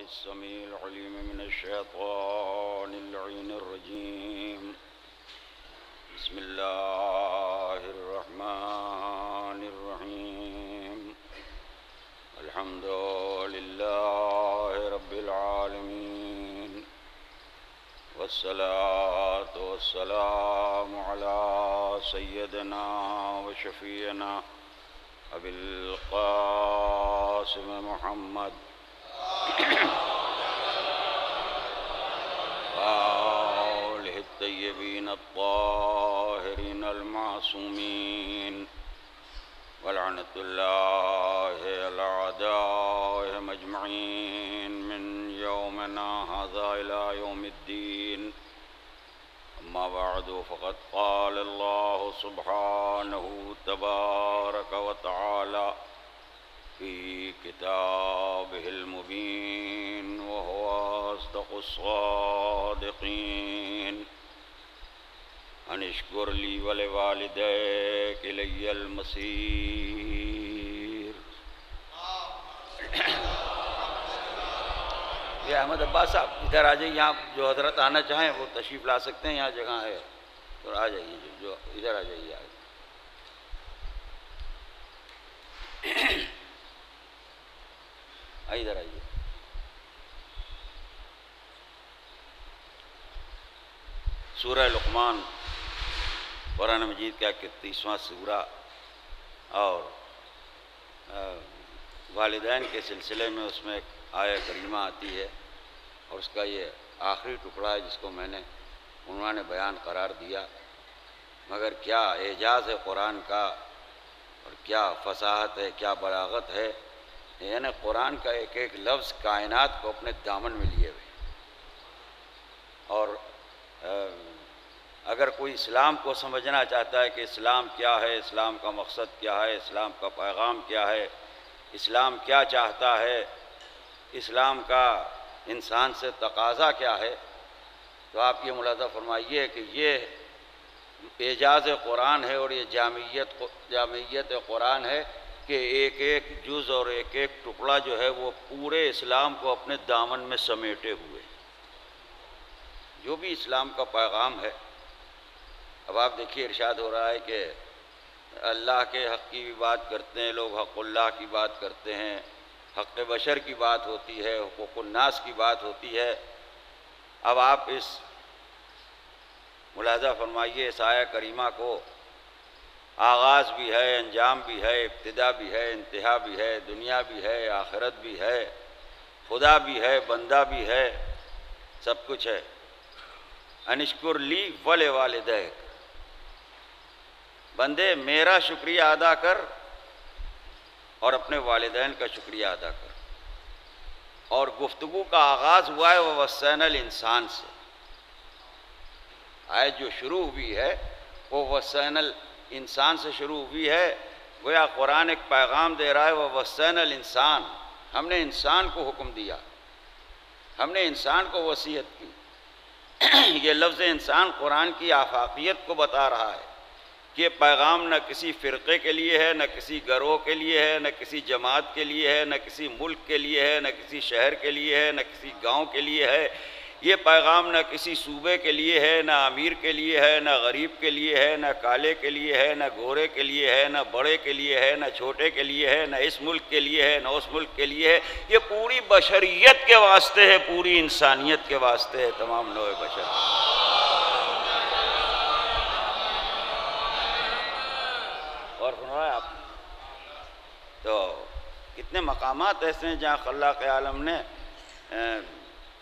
السميع العليم من الشيطان اللعين الرجيم. بسم الله الرحمن الرحيم. الحمد لله رب العالمين، والصلاة والسلام على سيدنا وشفيعنا أبي القاسم محمد وآله الطيبين الطاهرين المعصومين، ولعنة الله على أعدائهم أجمعين من يومنا هذا إلى يوم الدين. أما بعد، فقد قال الله سبحانه تبارك وتعالى في كتابه المبين وهو أصدق الصادقين: أن اشكر لي ولوالديك إلي المصير. یہ احمد عباس صاحب ادھر آ جائیے، یہاں جو حضرت آنا چاہیں وہ تشریف لا سکتے ہیں، یہاں جگہ ہے، تو آ جائیے، جو ادھر آ جائیے. ادھر آئیے. سورہ لقمان قرآن مجید کا 31واں سورہ، اور والدین کے سلسلے میں اس میں ایک آیہ کریمہ آتی ہے، اور اس کا یہ آخری ٹکڑا ہے جس کو میں نے عنوان بیان قرار دیا. مگر کیا اعجاز ہے قرآن کا، اور کیا فصاحت ہے، کیا بلاغت ہے. یعنی قرآن کا ایک ایک لفظ کائنات کو اپنے دامن میں لیے ہوئے. اور اگر کوئی اسلام کو سمجھنا چاہتا ہے کہ اسلام کیا ہے، اسلام کا مقصد کیا ہے، اسلام کا پیغام کیا ہے، اسلام کیا چاہتا ہے، اسلام کا انسان سے تقاضا کیا ہے، تو آپ یہ ملاحظہ فرمائیے کہ یہ اعجاز قرآن ہے، اور یہ جامعیت قرآن ہے کہ ایک ایک جز اور ایک ایک ٹکڑا جو ہے وہ پورے اسلام کو اپنے دامن میں سمیٹے ہوئے. جو بھی اسلام کا پیغام ہے، اب آپ دیکھیے ارشاد ہو رہا ہے کہ اللہ کے حق کی بھی بات کرتے ہیں لوگ، حق اللہ کی بات کرتے ہیں، حق بشر کی بات ہوتی ہے، حقوق الناس کی بات ہوتی ہے. اب آپ اس ملاحظہ فرمائیے اس آیہ کریمہ کو، آغاز بھی ہے، انجام بھی ہے، ابتدا بھی ہے، انتہا بھی ہے، دنیا بھی ہے، آخرت بھی ہے، خدا بھی ہے، بندہ بھی ہے، سب کچھ ہے. انشکر لی ولوالدیک، بندے میرا شکریہ ادا کر اور اپنے والدین کا شکریہ ادا کر. اور گفتگو کا آغاز ہوا ہے ووصینا الانسان سے. آیت جو شروع ہوئی ہے وہ ووصینا الانسان سے شروع ہوئی ہے. گویا قرآن ایک پیغام دے رہا ہے ووصینا الانسان، ہم نے انسان کو حکم دیا، ہم نے انسان کو وصیت کی. یہ لفظ انسان قرآن کی آفاقیت کو بتا رہا ہے کہ یہ پیغام نہ کسی فرقے کے لیے ہے، نہ کسی گروہ کے لیے ہے، نہ کسی جماعت کے لیے ہے، نہ کسی ملک کے لیے ہے، نہ کسی شہر کے لیے ہے، نہ کسی گاؤں کے لیے ہے. یہ پیغام نہ کسی صوبے کے لیے ہے، نہ امیر کے لیے ہے، نہ غریب کے لیے ہے، نہ کالے کے لیے ہے، نہ گورے کے لیے ہے، نہ بڑے کے لیے ہے، نہ چھوٹے کے لیے ہے، نہ اس ملک کے لیے ہے، نہ اس ملک کے لیے ہے. یہ پوری بشریت کے واسطے ہے، پوری انسانیت کے واسطے ہے، تمام نوع بشر. اور سنا آپ تو کتنے مقامات ایسے ہیں جہاں خلاق عالم نے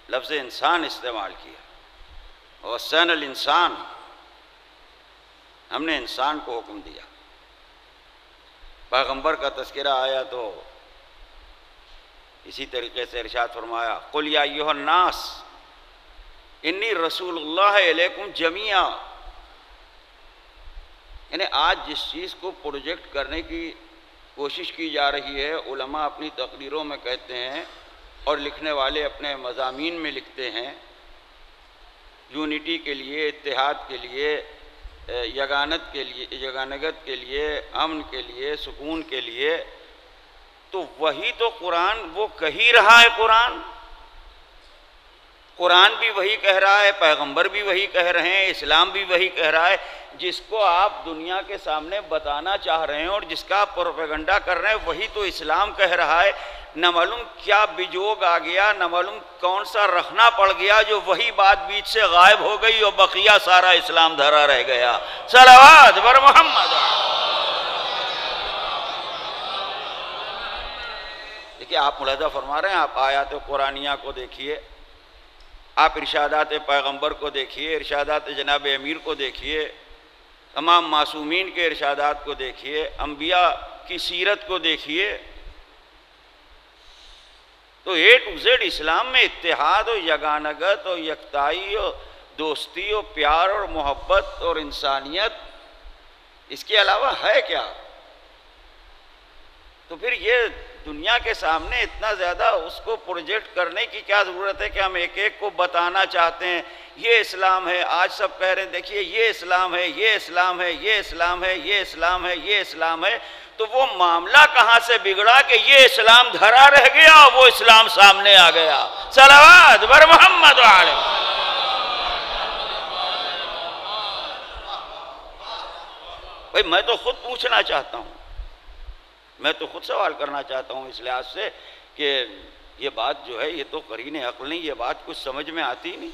لفظ انسان استعمال کیا. ووصینا الانسان، ہم نے انسان کو حکم دیا. پیغمبر کا تذکرہ آیا تو اسی طریقے سے ارشاد فرمایا قل یا ایھا الناس انی رسول اللہ الیکم جمیعا. یعنی آج جس چیز کو پروجیکٹ کرنے کی کوشش کی جا رہی ہے، علماء اپنی تقریروں میں کہتے ہیں اور لکھنے والے اپنے مضامین میں لکھتے ہیں، یونٹی کے لیے، اتحاد کے لیے، یگانت کے لیے، یگانگت کے لیے، امن کے لیے، سکون کے لیے، تو وہی تو قرآن وہ کہی رہا ہے. قرآن قرآن بھی وہی کہہ رہا ہے، پیغمبر بھی وہی کہہ رہے ہیں، اسلام بھی وہی کہہ رہا ہے. جس کو آپ دنیا کے سامنے بتانا چاہ رہے ہیں اور جس کا آپ پروپیگنڈا کر رہے ہیں وہی تو اسلام کہہ رہا ہے. نہ معلوم کیا بجوگ آ گیا، نہ معلوم کون سا رخنا پڑ گیا جو وہی بات بیچ سے غائب ہو گئی اور بقیہ سارا اسلام دھرا رہ گیا. صلوات بر محمد. دیکھیے آپ ملاحظہ فرما رہے ہیں، آپ آیات قرآنیہ کو دیکھیے، آپ ارشادات پیغمبر کو دیکھیے، ارشادات جناب امیر کو دیکھیے، تمام معصومین کے ارشادات کو دیکھیے، انبیاء کی سیرت کو دیکھیے، تو اے ٹو زیڈ اسلام میں اتحاد و یگانگت اور یکتائی اور دوستی اور پیار اور محبت اور انسانیت، اس کے علاوہ ہے کیا؟ تو پھر یہ دنیا کے سامنے اتنا زیادہ اس کو پروجیکٹ کرنے کی کیا ضرورت ہے کہ ہم ایک ایک کو بتانا چاہتے ہیں یہ اسلام ہے. آج سب کہہ رہے ہیں دیکھیے یہ اسلام ہے، یہ اسلام ہے، یہ اسلام ہے، یہ اسلام ہے، یہ اسلام ہے. تو وہ معاملہ کہاں سے بگڑا کہ یہ اسلام دھرا رہ گیا اور وہ اسلام سامنے آ گیا. صلوات بر محمد علیہ. بھئی میں تو خود پوچھنا چاہتا ہوں، میں تو خود سوال کرنا چاہتا ہوں اس لحاظ سے کہ یہ بات جو ہے یہ تو قرین عقل نہیں، یہ بات کچھ سمجھ میں آتی نہیں.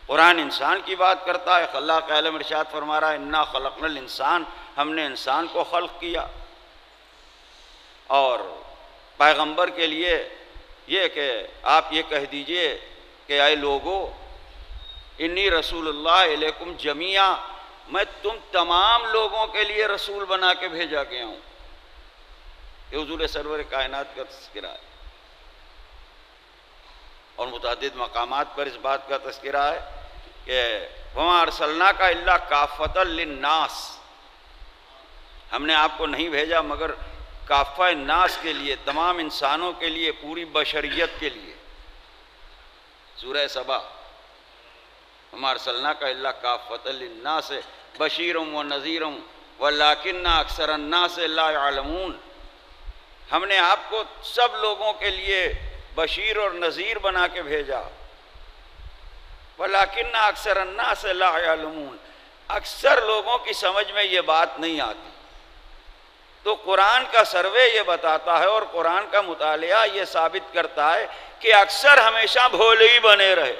قرآن انسان کی بات کرتا ہے، اللہ کا علم ارشاد فرما رہا ہے انا خلقنا الانسان، ہم نے انسان کو خلق کیا. اور پیغمبر کے لیے یہ کہ آپ یہ کہہ دیجئے کہ اے لوگو انی رسول اللہ علیکم جمیعا، میں تم تمام لوگوں کے لیے رسول بنا کے بھیجا گیا ہوں. یہ حضور سرور کائنات کا تذکرہ ہے اور متعدد مقامات پر اس بات کا تذکرہ ہے کہ وَمَا أَرْسَلْنَاكَ إِلَّا كَافَّةً لِلنَّاسِ، ہم نے آپ کو نہیں بھیجا مگر کافہ الناس کے لیے، تمام انسانوں کے لیے، پوری بشریت کے لیے. سورہ سبا وَمَا أَرْسَلْنَاكَ إِلَّا كَافَّةً لِلنَّاسِ بَشِيرٌ وَنَذِيرٌ وَلَٰكِنَّ أَكْثَرَ النَّاسِ لَا يَعْلَمُونَ. ہم نے آپ کو سب لوگوں کے لیے بشیر اور نذیر بنا کے بھیجا. وَلَٰكِنَّ أَكْثَرَ النَّاسِ لَا يَعْلَمُونَ، اکثر لوگوں کی سمجھ میں یہ بات نہیں آتی. تو قرآن کا سروے یہ بتاتا ہے اور قرآن کا مطالعہ یہ ثابت کرتا ہے کہ اکثر ہمیشہ بھولے ہی بنے رہے،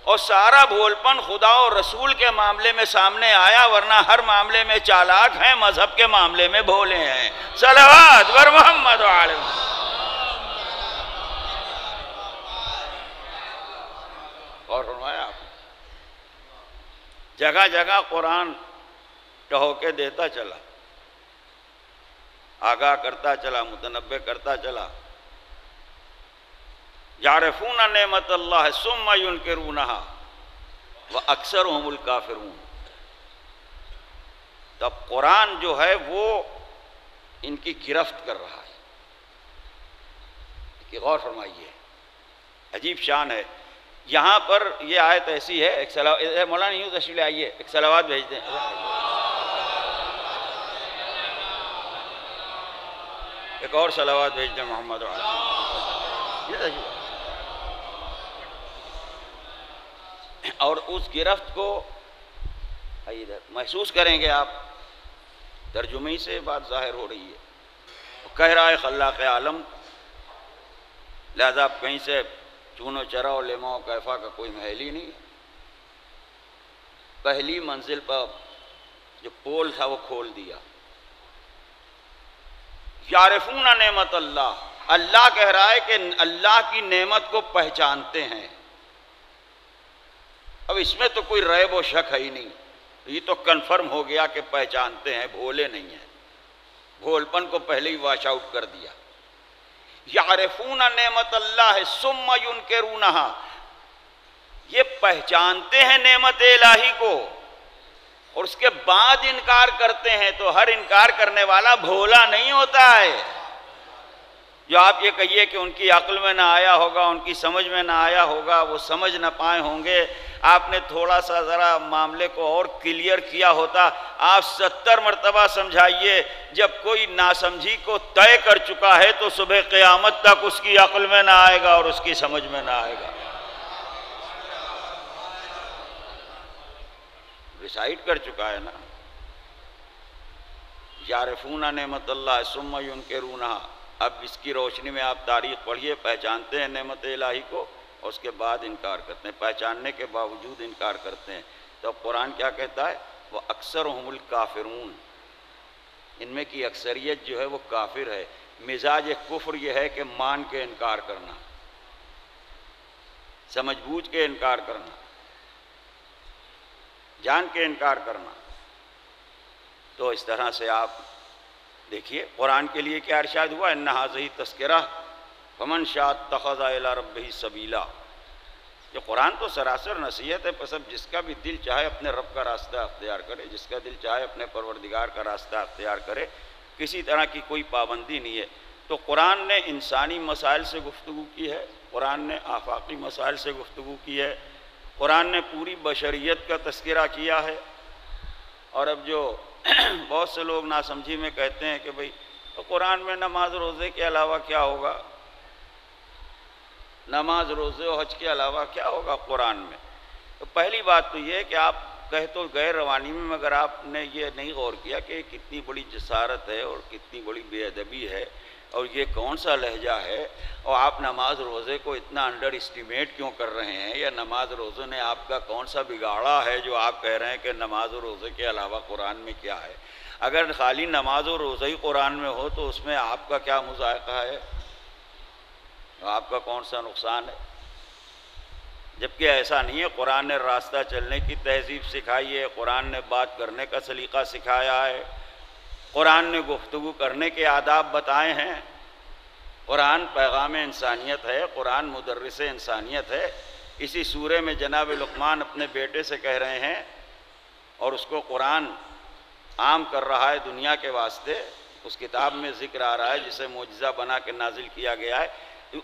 اور سارا بھولپن خدا اور رسول کے معاملے میں سامنے آیا، ورنہ ہر معاملے میں چالاک ہیں، مذہب کے معاملے میں بھولے ہیں. صلوات بر محمد علیہ. اور فرمایا آپ جگہ جگہ قرآن ٹہوکے دیتا چلا، آگاہ کرتا چلا، متنبہ کرتا چلا. یعرفون نعمت اللہ ثم ینکرونہا واکثرہم الکافرون. تب قرآن جو ہے وہ ان کی گرفت کر رہا ہے. کہ غور فرمائیے، عجیب شان ہے. یہاں پر یہ آیت ایسی ہے، ایک مولانا یوں تشریف لے آئیے، ایک صلوات بھیج دیں. ایک اور صلوات بھیج دیں محمد علیہ. اور اس گرفت کو محسوس کریں گے آپ، ترجمے سے بات ظاہر ہو رہی ہے. کہہ رہا ہے خلاق عالم، لہذا آپ کہیں سے چون و چرا و لیما و کیفا کا کوئی محل ہی نہیں. پہلی منزل پر جو پول تھا وہ کھول دیا. یعرفون نعمت اللہ، اللہ کہہ رہا ہے کہ اللہ کی نعمت کو پہچانتے ہیں. اب اس میں تو کوئی ریب و شک ہے ہی نہیں، یہ تو کنفرم ہو گیا کہ پہچانتے ہیں، بھولے نہیں ہیں. بھولپن کو پہلے ہی واش آؤٹ کر دیا. یعرفون نعمت اللہ ثم ینکرونہا، یہ پہچانتے ہیں نعمت الہی کو اور اس کے بعد انکار کرتے ہیں. تو ہر انکار کرنے والا بھولا نہیں ہوتا ہے. جو آپ یہ کہیے کہ ان کی عقل میں نہ آیا ہوگا، ان کی سمجھ میں نہ آیا ہوگا، وہ سمجھ نہ پائے ہوں گے، آپ نے تھوڑا سا ذرا معاملے کو اور کلیئر کیا ہوتا۔ آپ 70 مرتبہ سمجھائیے، جب کوئی ناسمجھی کو طے کر چکا ہے تو صبح قیامت تک اس کی عقل میں نہ آئے گا اور اس کی سمجھ میں نہ آئے گا۔ ڈیسائیڈ کر چکا ہے نا۔ یعرفون نعمت اللہ ثم ینکرونہا۔ اب اس کی روشنی میں آپ تاریخ پڑھیے، پہچانتے ہیں نعمت الہی کو اور اس کے بعد انکار کرتے ہیں، پہچاننے کے باوجود انکار کرتے ہیں۔ تو قرآن کیا کہتا ہے؟ وہ اکثرہم الکافرون، ان میں کی اکثریت جو ہے وہ کافر ہے۔ مزاج کفر یہ ہے کہ مان کے انکار کرنا، سمجھ بوجھ کے انکار کرنا، جان کے انکار کرنا۔ تو اس طرح سے آپ دیکھیے قرآن کے لیے کیا ارشاد ہوا، ان ھذہ تذکرہ فمن شاء اتخذ الی ربہ سبیلا۔ یہ قرآن تو سراسر نصیحت ہے، پس اب جس کا بھی دل چاہے اپنے رب کا راستہ اختیار کرے، جس کا دل چاہے اپنے پروردگار کا راستہ اختیار کرے، کسی طرح کی کوئی پابندی نہیں ہے۔ تو قرآن نے انسانی مسائل سے گفتگو کی ہے، قرآن نے آفاقی مسائل سے گفتگو کی ہے، قرآن نے پوری بشریت کا تذکرہ کیا ہے۔ اور اب جو بہت سے لوگ ناسمجھی میں کہتے ہیں کہ بھئی تو قرآن میں نماز روزے کے علاوہ کیا ہوگا، نماز روزے و حج کے علاوہ کیا ہوگا قرآن میں؟ تو پہلی بات تو یہ ہے کہ آپ کہہ تو غیر روانی میں، مگر آپ نے یہ نہیں غور کیا کہ کتنی بڑی جسارت ہے اور کتنی بڑی بے ادبی ہے اور یہ کون سا لہجہ ہے، اور آپ نماز روزے کو اتنا انڈر اسٹیمیٹ کیوں کر رہے ہیں، یا نماز روزے نے آپ کا کون سا بگاڑا ہے جو آپ کہہ رہے ہیں کہ نماز و روزے کے علاوہ قرآن میں کیا ہے؟ اگر خالی نماز و روزہ ہی قرآن میں ہو تو اس میں آپ کا کیا مذائقہ ہے، آپ کا کون سا نقصان ہے؟ جبکہ ایسا نہیں ہے، قرآن نے راستہ چلنے کی تہذیب سکھائی ہے، قرآن نے بات کرنے کا سلیقہ سکھایا ہے، قرآن نے گفتگو کرنے کے آداب بتائے ہیں، قرآن پیغام انسانیت ہے، قرآن مدرس انسانیت ہے۔ اسی سورہ میں جناب لقمان اپنے بیٹے سے کہہ رہے ہیں اور اس کو قرآن عام کر رہا ہے دنیا کے واسطے، اس کتاب میں ذکر آ رہا ہے جسے معجزہ بنا کے نازل کیا گیا ہے،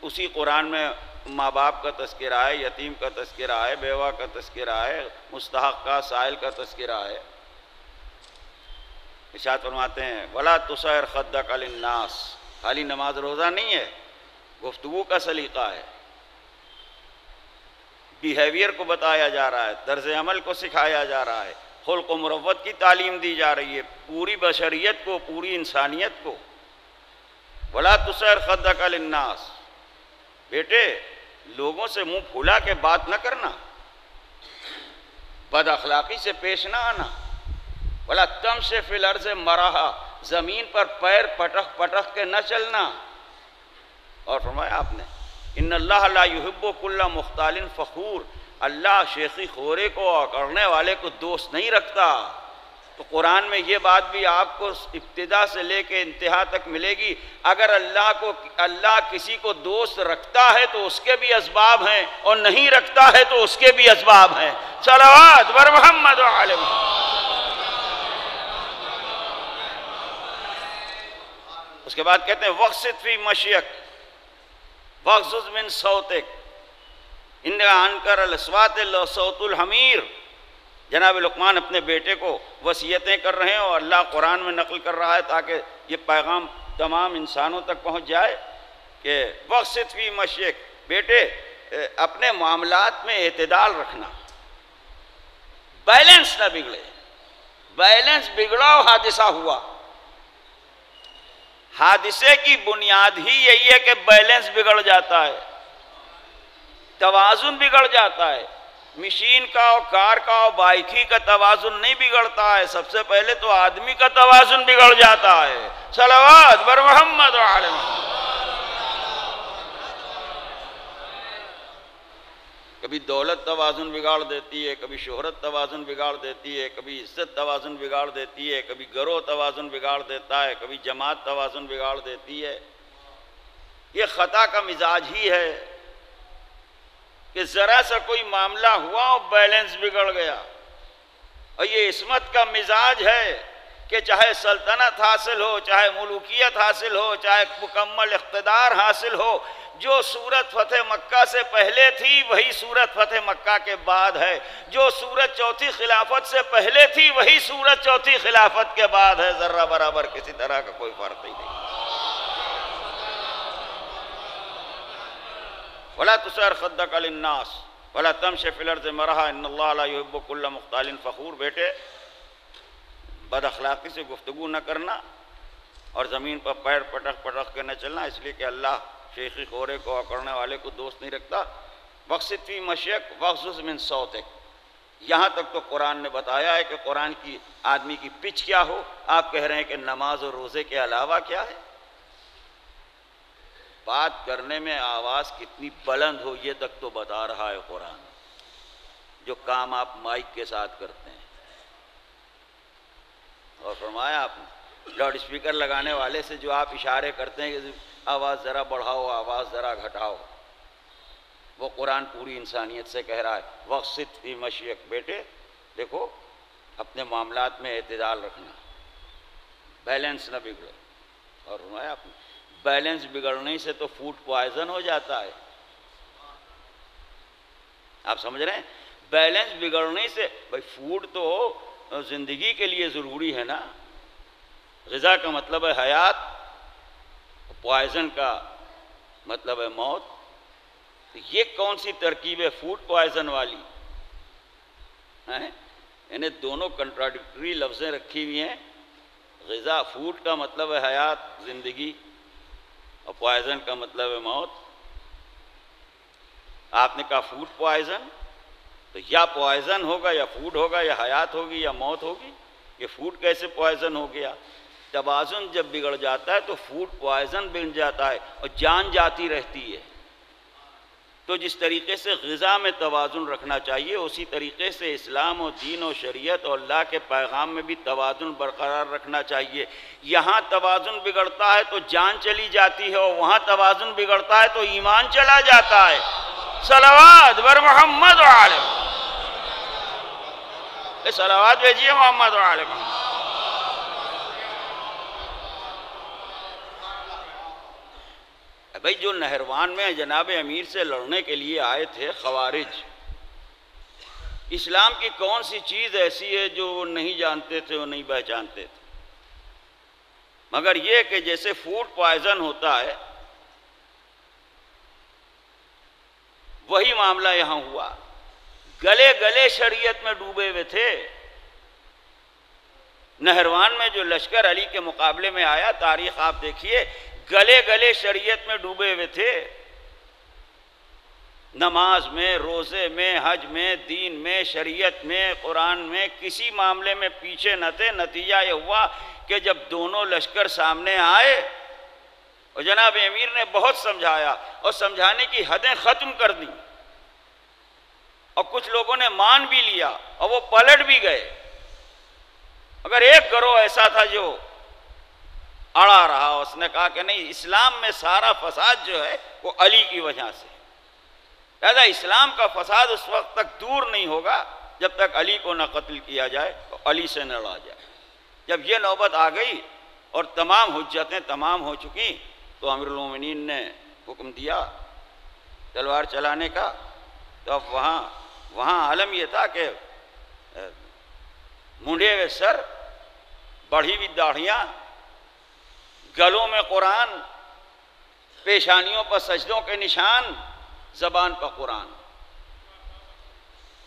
اسی قرآن میں ماں باپ کا تذکرہ ہے، یتیم کا تذکرہ ہے، بیوہ کا تذکرہ ہے، مستحق کا، سائل کا تذکرہ ہے۔ ارشاد فرماتے ہیں وَلَا تُسَعِّرْ خَدَّكَ لِلنَّاسِ، خالی نماز روزہ نہیں ہے، گفتگو کا سلیقہ ہے، بیہیویئر کو بتایا جا رہا ہے، طرز عمل کو سکھایا جا رہا ہے، خلق و مروت کی تعلیم دی جا رہی ہے، پوری بشریت کو، پوری انسانیت کو۔ وَلَا تُسَعِّرْ خَدَّكَ لِلنَّاسِ، بیٹے لوگوں سے منہ پھولا کے بات نہ کرنا، بد اخلاقی سے پیش نہ آنا، وَلَا تَمْشِ فِي الْأَرْضِ مَرَحًا، زمین پر پیر پٹخ پٹخ کے نہ چلنا۔ اور فرمایا آپ نے ان اللہ لا يحب كل مختال فخور، اللہ شیخی خورے کو اور کرنے والے کو دوست نہیں رکھتا۔ تو قرآن میں یہ بات بھی آپ کو ابتدا سے لے کے انتہا تک ملے گی، اگر اللہ کسی کو دوست رکھتا ہے تو اس کے بھی اسباب ہیں، اور نہیں رکھتا ہے تو اس کے بھی اسباب ہیں۔ صلوات بر محمد وعلی محمد۔ اس کے بعد کہتے ہیں وَقْصِدْ فِي مَشْيَكَ وَاغْضُضْ مِنْ صَوْتِكَ إِنَّ أَنْكَرَ الْأَصْوَاتِ لَصَوْتُ الْحَمِيرِ۔ جناب لقمان اپنے بیٹے کو وصیتیں کر رہے ہیں اور اللہ قرآن میں نقل کر رہا ہے تاکہ یہ پیغام تمام انسانوں تک پہنچ جائے کہ وَقْصِدْ فِي مَشْيَكَ، بیٹے اپنے معاملات میں اعتدال رکھنا، بیلنس نہ بگڑے، بیلنس بگڑا اور حادثہ ہوا۔ حادثے کی بنیاد ہی یہی ہے کہ بیلنس بگڑ جاتا ہے، توازن بگڑ جاتا ہے۔ مشین کا اور کار کا اور بائیکی کا توازن نہیں بگڑتا ہے، سب سے پہلے تو آدمی کا توازن بگڑ جاتا ہے۔ صلوات بر محمد وعلی محمد۔ کبھی دولت توازن بگاڑ دیتی ہے، کبھی شہرت توازن بگاڑ دیتی ہے، کبھی عزت توازن بگاڑ دیتی ہے، کبھی گروہ توازن بگاڑ دیتا ہے، کبھی جماعت توازن بگاڑ دیتی ہے۔ یہ خطا کا مزاج ہی ہے کہ ذرا سا کوئی معاملہ ہوا اور بیلنس بگڑ گیا، اور یہ عصمت کا مزاج ہے کہ چاہے سلطنت حاصل ہو، چاہے ملوکیت حاصل ہو، چاہے مکمل اقتدار حاصل ہو، جو صورت فتح مکہ سے پہلے تھی وہی صورت فتح مکہ کے بعد ہے، جو صورت چوتھی خلافت سے پہلے تھی وہی صورت چوتھی خلافت کے بعد ہے، ذرہ برابر کسی طرح کا کوئی فرق ہی نہیں۔ وَلَا تُسَعِّرْ خَدَّكَ لِلنَّاسِ وَلَا تَمْشِ فِي الْأَرْضِ مَرَحًا إِنَّ اللَّهَ لَا يُحِبُّ كُلَّ مُخْتَالٍ فَخُورٍ۔ بیٹے بد اخلاقی سے گفتگو نہ کرنا اور زمین پر پیر پٹک پٹک کے نہ چلنا، اس لیے کہ اللہ شیخی خورے کو اکڑنے والے کو دوست نہیں رکھتا۔ وَقْصِدْ فِي مَشْيَكَ وَاغْضُضْ مِنْ صَوْتِكَ، یہاں تک تو قرآن نے بتایا ہے کہ قرآن کی آدمی کی پچ کیا ہو، آپ کہہ رہے ہیں کہ نماز اور روزے کے علاوہ کیا ہے؟ بات کرنے میں آواز کتنی بلند ہو یہ تک تو بتا رہا ہے قرآن، جو کام آپ مائک کے ساتھ کرتے ہیں۔ اور فرمایا آپ نے لاؤڈ اسپیکر لگانے والے سے جو آپ اشارے کرتے ہیں کہ آواز ذرا بڑھاؤ، آواز ذرا گھٹاؤ، وہ قرآن پوری انسانیت سے کہہ رہا ہے وَاقْصِدْ فِي مَشْيَكَ۔ بیٹے دیکھو اپنے معاملات میں اعتدال رکھنا، بیلنس نہ بگڑے۔ اور فرمایا آپ نے بیلنس بگڑنے سے تو فوڈ پوائزن ہو جاتا ہے، آپ سمجھ رہے ہیں؟ بیلنس بگڑنے سے، بھائی فوڈ تو زندگی کے لیے ضروری ہے نا، غذا کا مطلب ہے حیات، پوائزن کا مطلب ہے موت۔ یہ کون سی ترکیب ہے فوڈ پوائزن والی؟ یعنی دونوں کنٹراڈکٹری لفظیں رکھی ہوئی ہیں، غذا فوڈ کا مطلب ہے حیات زندگی، اور پوائزن کا مطلب ہے موت۔ آپ نے کہا فوڈ پوائزن، تو یا پوائزن ہوگا یا فوڈ ہوگا، یا حیات ہوگی یا موت ہوگی۔ یہ فوڈ کیسے پوائزن ہو گیا؟ توازن جب بگڑ جاتا ہے تو فوڈ پوائزن بن جاتا ہے اور جان جاتی رہتی ہے۔ تو جس طریقے سے غذا میں توازن رکھنا چاہیے، اسی طریقے سے اسلام و دین و شریعت اور اللہ کے پیغام میں بھی توازن برقرار رکھنا چاہیے۔ یہاں توازن بگڑتا ہے تو جان چلی جاتی ہے، اور وہاں توازن بگڑتا ہے تو ایمان چلا جاتا ہے۔ صلوات بر محمد و آل محمد، صلوات بھیجیے محمد و آل محمد۔ بھائی جو نہروان میں جناب امیر سے لڑنے کے لیے آئے تھے خوارج، اسلام کی کون سی چیز ایسی ہے جو وہ نہیں جانتے تھے، وہ نہیں پہچانتے تھے؟ مگر یہ کہ جیسے فوڈ پوائزن ہوتا ہے وہی معاملہ یہاں ہوا۔ گلے گلے شریعت میں ڈوبے ہوئے تھے۔ نہروان میں جو لشکر علی کے مقابلے میں آیا، تاریخ آپ دیکھیے، گلے گلے شریعت میں ڈوبے ہوئے تھے، نماز میں، روزے میں، حج میں، دین میں، شریعت میں، قرآن میں، کسی معاملے میں پیچھے نہ تھے۔ نتیجہ یہ ہوا کہ جب دونوں لشکر سامنے آئے اور جناب امیر نے بہت سمجھایا اور سمجھانے کی حدیں ختم کر دیں، اور کچھ لوگوں نے مان بھی لیا اور وہ پلٹ بھی گئے، مگر ایک گروہ ایسا تھا جو اڑا رہا۔ اس نے کہا کہ نہیں، اسلام میں سارا فساد جو ہے وہ علی کی وجہ سے، لہذا اسلام کا فساد اس وقت تک دور نہیں ہوگا جب تک علی کو نہ قتل کیا جائے اور علی سے نہ لڑا جائے۔ جب یہ نوبت آ گئی اور تمام حجتیں تمام ہو چکی تو امیر المومنین نے حکم دیا تلوار چلانے کا۔ تو اب وہاں عالم یہ تھا کہ مونڈے ہوئے سر، بڑھی ہوئی داڑھیاں، گلوں میں قرآن، پیشانیوں پر سجدوں کے نشان، زبان پر قرآن۔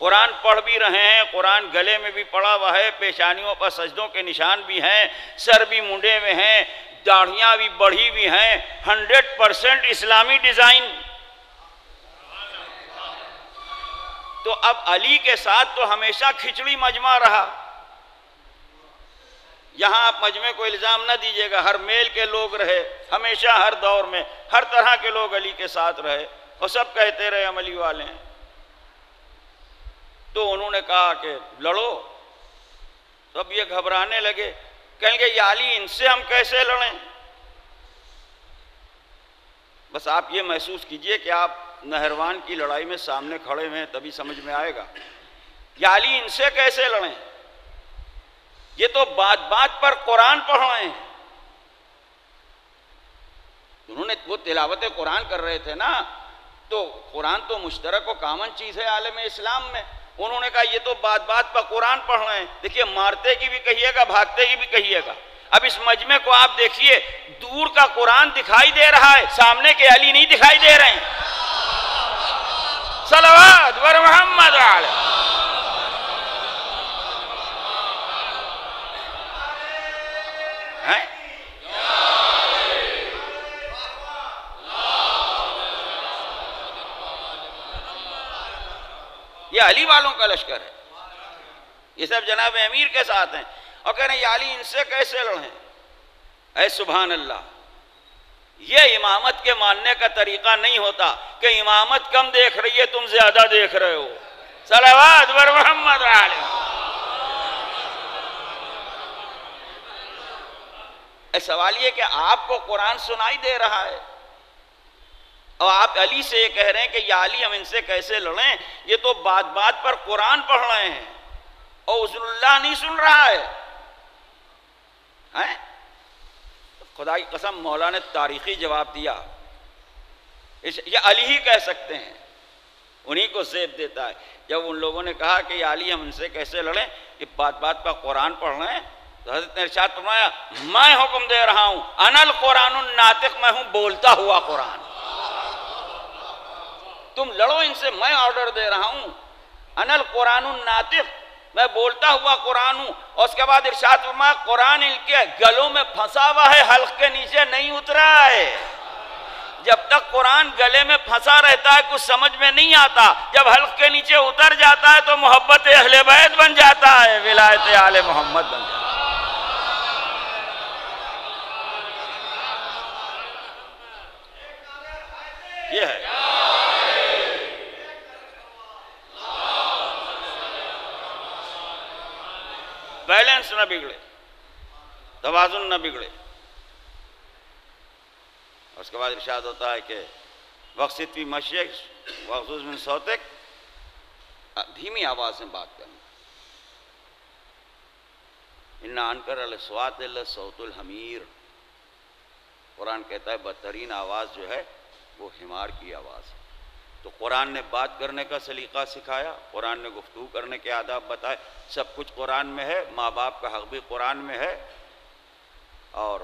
قرآن پڑھ بھی رہے ہیں، قرآن گلے میں بھی پڑا ہوا ہے، پیشانیوں پر سجدوں کے نشان بھی ہیں، سر بھی منڈے ہوئے ہیں، داڑھیاں بھی بڑھی ہوئی ہیں، 100% اسلامی ڈیزائن۔ تو اب علی کے ساتھ تو ہمیشہ کھچڑی مجمع رہا۔ یہاں آپ مجمع کو الزام نہ دیجیے گا، ہر میل کے لوگ رہے، ہمیشہ ہر دور میں ہر طرح کے لوگ علی کے ساتھ رہے اور سب کہتے رہے ہم علی والے ہیں۔ تو انہوں نے کہا کہ لڑو، سب یہ گھبرانے لگے، کہیں گے یا علی ان سے ہم کیسے لڑیں؟ بس آپ یہ محسوس کیجئے کہ آپ نہروان کی لڑائی میں سامنے کھڑے ہوئے ہیں، تبھی سمجھ میں آئے گا۔ یا علی ان سے کیسے لڑیں؟ یہ تو بات بات پر قرآن پڑھ رہے ہیں. انہوں نے وہ تلاوت قرآن کر رہے تھے نا، تو قرآن تو مشترک و کامن چیز ہے عالم اسلام میں. انہوں نے کہا یہ تو بات بات پر قرآن پڑھ رہے ہیں. دیکھیے مارتے کی بھی کہیے گا، بھاگتے کی بھی کہیے گا. اب اس مجمع کو آپ دیکھیے، دور کا قرآن دکھائی دے رہا ہے، سامنے کے علی نہیں دکھائی دے رہے ہیں. صلوات ور محمد علیہ. یہ علی والوں کا لشکر ہے، یہ سب جناب امیر کے ساتھ ہیں، اور کہہ رہے ہیں یہ علی ان سے کیسے لڑیں. اے سبحان اللہ، یہ امامت کے ماننے کا طریقہ نہیں ہوتا کہ امامت کم دیکھ رہی ہے تم زیادہ دیکھ رہے ہو. صلوات بر محمد علیہ. سوال یہ کہ آپ کو قرآن سنائی دے رہا ہے اور آپ علی سے یہ کہہ رہے ہیں کہ یا علی ہم ان سے کیسے لڑیں. یہ تو بات بات پر قرآن پڑھ رہے ہیں اور حضور اللہ نہیں سن رہا ہے. خدا کی قسم مولا نے تاریخی جواب دیا. یہ علی ہی کہہ سکتے ہیں، انہی کو زیب دیتا ہے. جب ان لوگوں نے کہا کہ یا علی ہم ان سے کیسے لڑیں، کہ بات بات پر قرآن پڑھ رہے ہیں، تو حضرت نے ارشاد فرمایا میں حکم دے رہا ہوں، انا القرآن الناطق، میں ہوں بولتا ہوا قرآن. تم لڑو ان سے، میں آرڈر دے رہا ہوں. انا القرآن الناطق، میں بولتا ہوا قرآن ہوں. اور اس کے بعد ارشاد فرمایا قرآن ان کے گلوں میں پھنسا ہوا ہے، حلق کے نیچے نہیں اترا ہے. جب تک قرآن گلے میں پھنسا رہتا ہے کچھ سمجھ میں نہیں آتا، جب حلق کے نیچے اتر جاتا ہے تو محبت اہل بیت بن جاتا ہے، ولایت آل محمد بن جاتا ہے. یہ ہے بیلنس نہ بگڑے، توازن نہ بگڑے. اس کے بعد ارشاد ہوتا ہے کہ وقصد فی مشیک وغضض من صوتک، دھیمی آواز میں بات کرنا. ان انکر الاصوات لصوت الحمیر، قرآن کہتا ہے بدترین آواز جو ہے وہ حمار کی آواز ہے. تو قرآن نے بات کرنے کا سلیقہ سکھایا، قرآن نے گفتگو کرنے کے آداب بتائے. سب کچھ قرآن میں ہے، ماں باپ کا حق بھی قرآن میں ہے. اور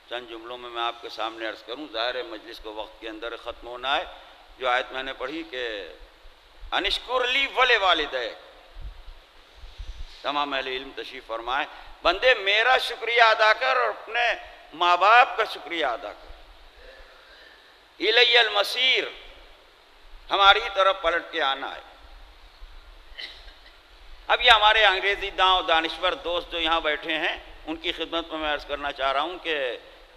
چند جملوں میں آپ کے سامنے عرض کروں، ظاہر مجلس کو وقت کے اندر ختم ہونا ہے. جو آیت میں نے پڑھی کہ انشکر لی ولی والدیک، تمام اہل علم تشریف فرمائیں بندے میرا شکریہ ادا کر اور اپنے ماں باپ کا شکریہ ادا کر. الی المصیر، ہماری طرف پلٹ کے آنا ہے. اب یہ ہمارے انگریزی داں و دانشور دوست جو یہاں بیٹھے ہیں، ان کی خدمت میں عرض کرنا چاہ رہا ہوں کہ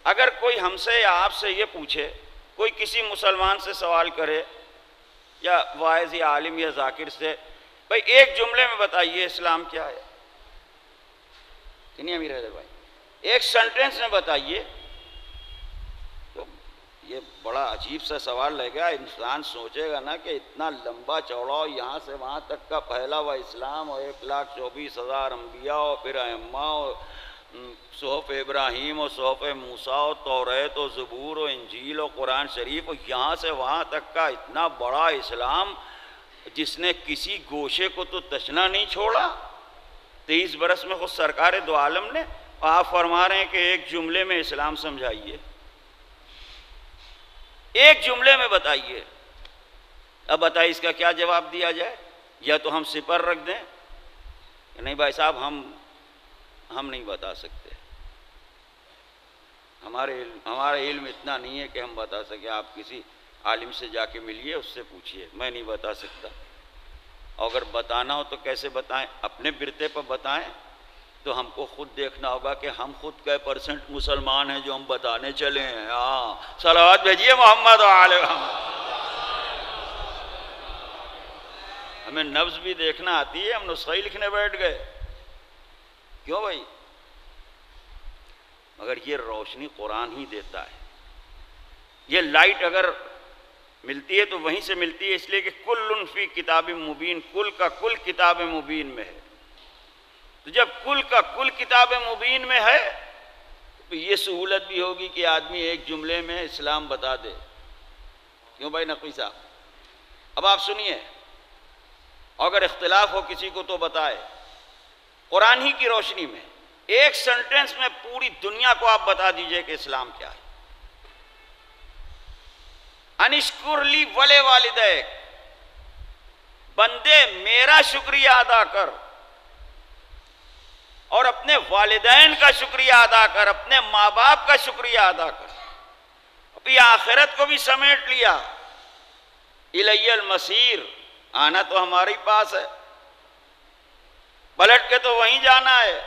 اگر کوئی ہم سے یا آپ سے یہ پوچھے، کوئی کسی مسلمان سے سوال کرے یا واعظ یا عالم یا ذاکر سے، بھئی ایک جملے میں بتائیے اسلام کیا ہے، نہیں امیر حیدر بھائی، ایک سنٹنس میں بتائیے، تو یہ بڑا عجیب سا لگ لگا. انسان سوچے گا نا کہ اتنا لمبا چوڑا یہاں سے وہاں تک کا پھیلا ہوا اسلام، اور 1,24,000 انبیاء اور پھر ائمہ اور صحف ابراہیم اور صحف موسیٰ اور توریت اور زبور اور انجیل اور قرآن شریف، اور یہاں سے وہاں تک کا اتنا بڑا اسلام جس نے کسی گوشے کو تو تشنا نہیں چھوڑا. 23 برس میں خود سرکار دو عالم نے، آپ فرما رہے ہیں کہ ایک جملے میں اسلام سمجھائیے، ایک جملے میں بتائیے. اب بتائیے اس کا کیا جواب دیا جائے؟ یا تو ہم سپر رکھ دیں کہ نہیں بھائی صاحب ہم نہیں بتا سکتے، ہمارا علم اتنا نہیں ہے کہ ہم بتا سکیں. آپ کسی عالم سے جا کے ملیے، اس سے پوچھئے، میں نہیں بتا سکتا. اور اگر بتانا ہو تو کیسے بتائیں؟ اپنے برتے پر بتائیں. تو ہم کو خود دیکھنا ہوگا کہ ہم خود کئے % مسلمان ہیں جو ہم بتانے چلے ہیں. ہاں صلوات بھیجیے محمد و آل محمد. ہمیں نبض بھی دیکھنا آتی ہے، ہم نسخہ ہی لکھنے بیٹھ گئے. کیوں بھائی؟ مگر یہ روشنی قرآن ہی دیتا ہے. یہ لائٹ اگر ملتی ہے تو وہیں سے ملتی ہے، اس لیے کہ کل فی کتاب مبین، کل کا کل کتاب مبین میں ہے. تو جب کل کا کل کتاب مبین میں ہے تو یہ سہولت بھی ہوگی کہ آدمی ایک جملے میں اسلام بتا دے. کیوں بھائی نقوی صاحب؟ اب آپ سنیے، اگر اختلاف ہو کسی کو تو بتائے. قرآن ہی کی روشنی میں ایک سنٹنس میں پوری دنیا کو آپ بتا دیجئے کہ اسلام کیا ہے. انشکر لی ولی والدیک، بندے میرا شکریہ ادا کر اور اپنے والدین کا شکریہ ادا کر، اپنے ماں باپ کا شکریہ ادا کر. ابھی آخرت کو بھی سمیٹ لیا. الی المصیر، آنا تو ہمارے پاس ہے، پلٹ کے تو وہیں جانا ہے.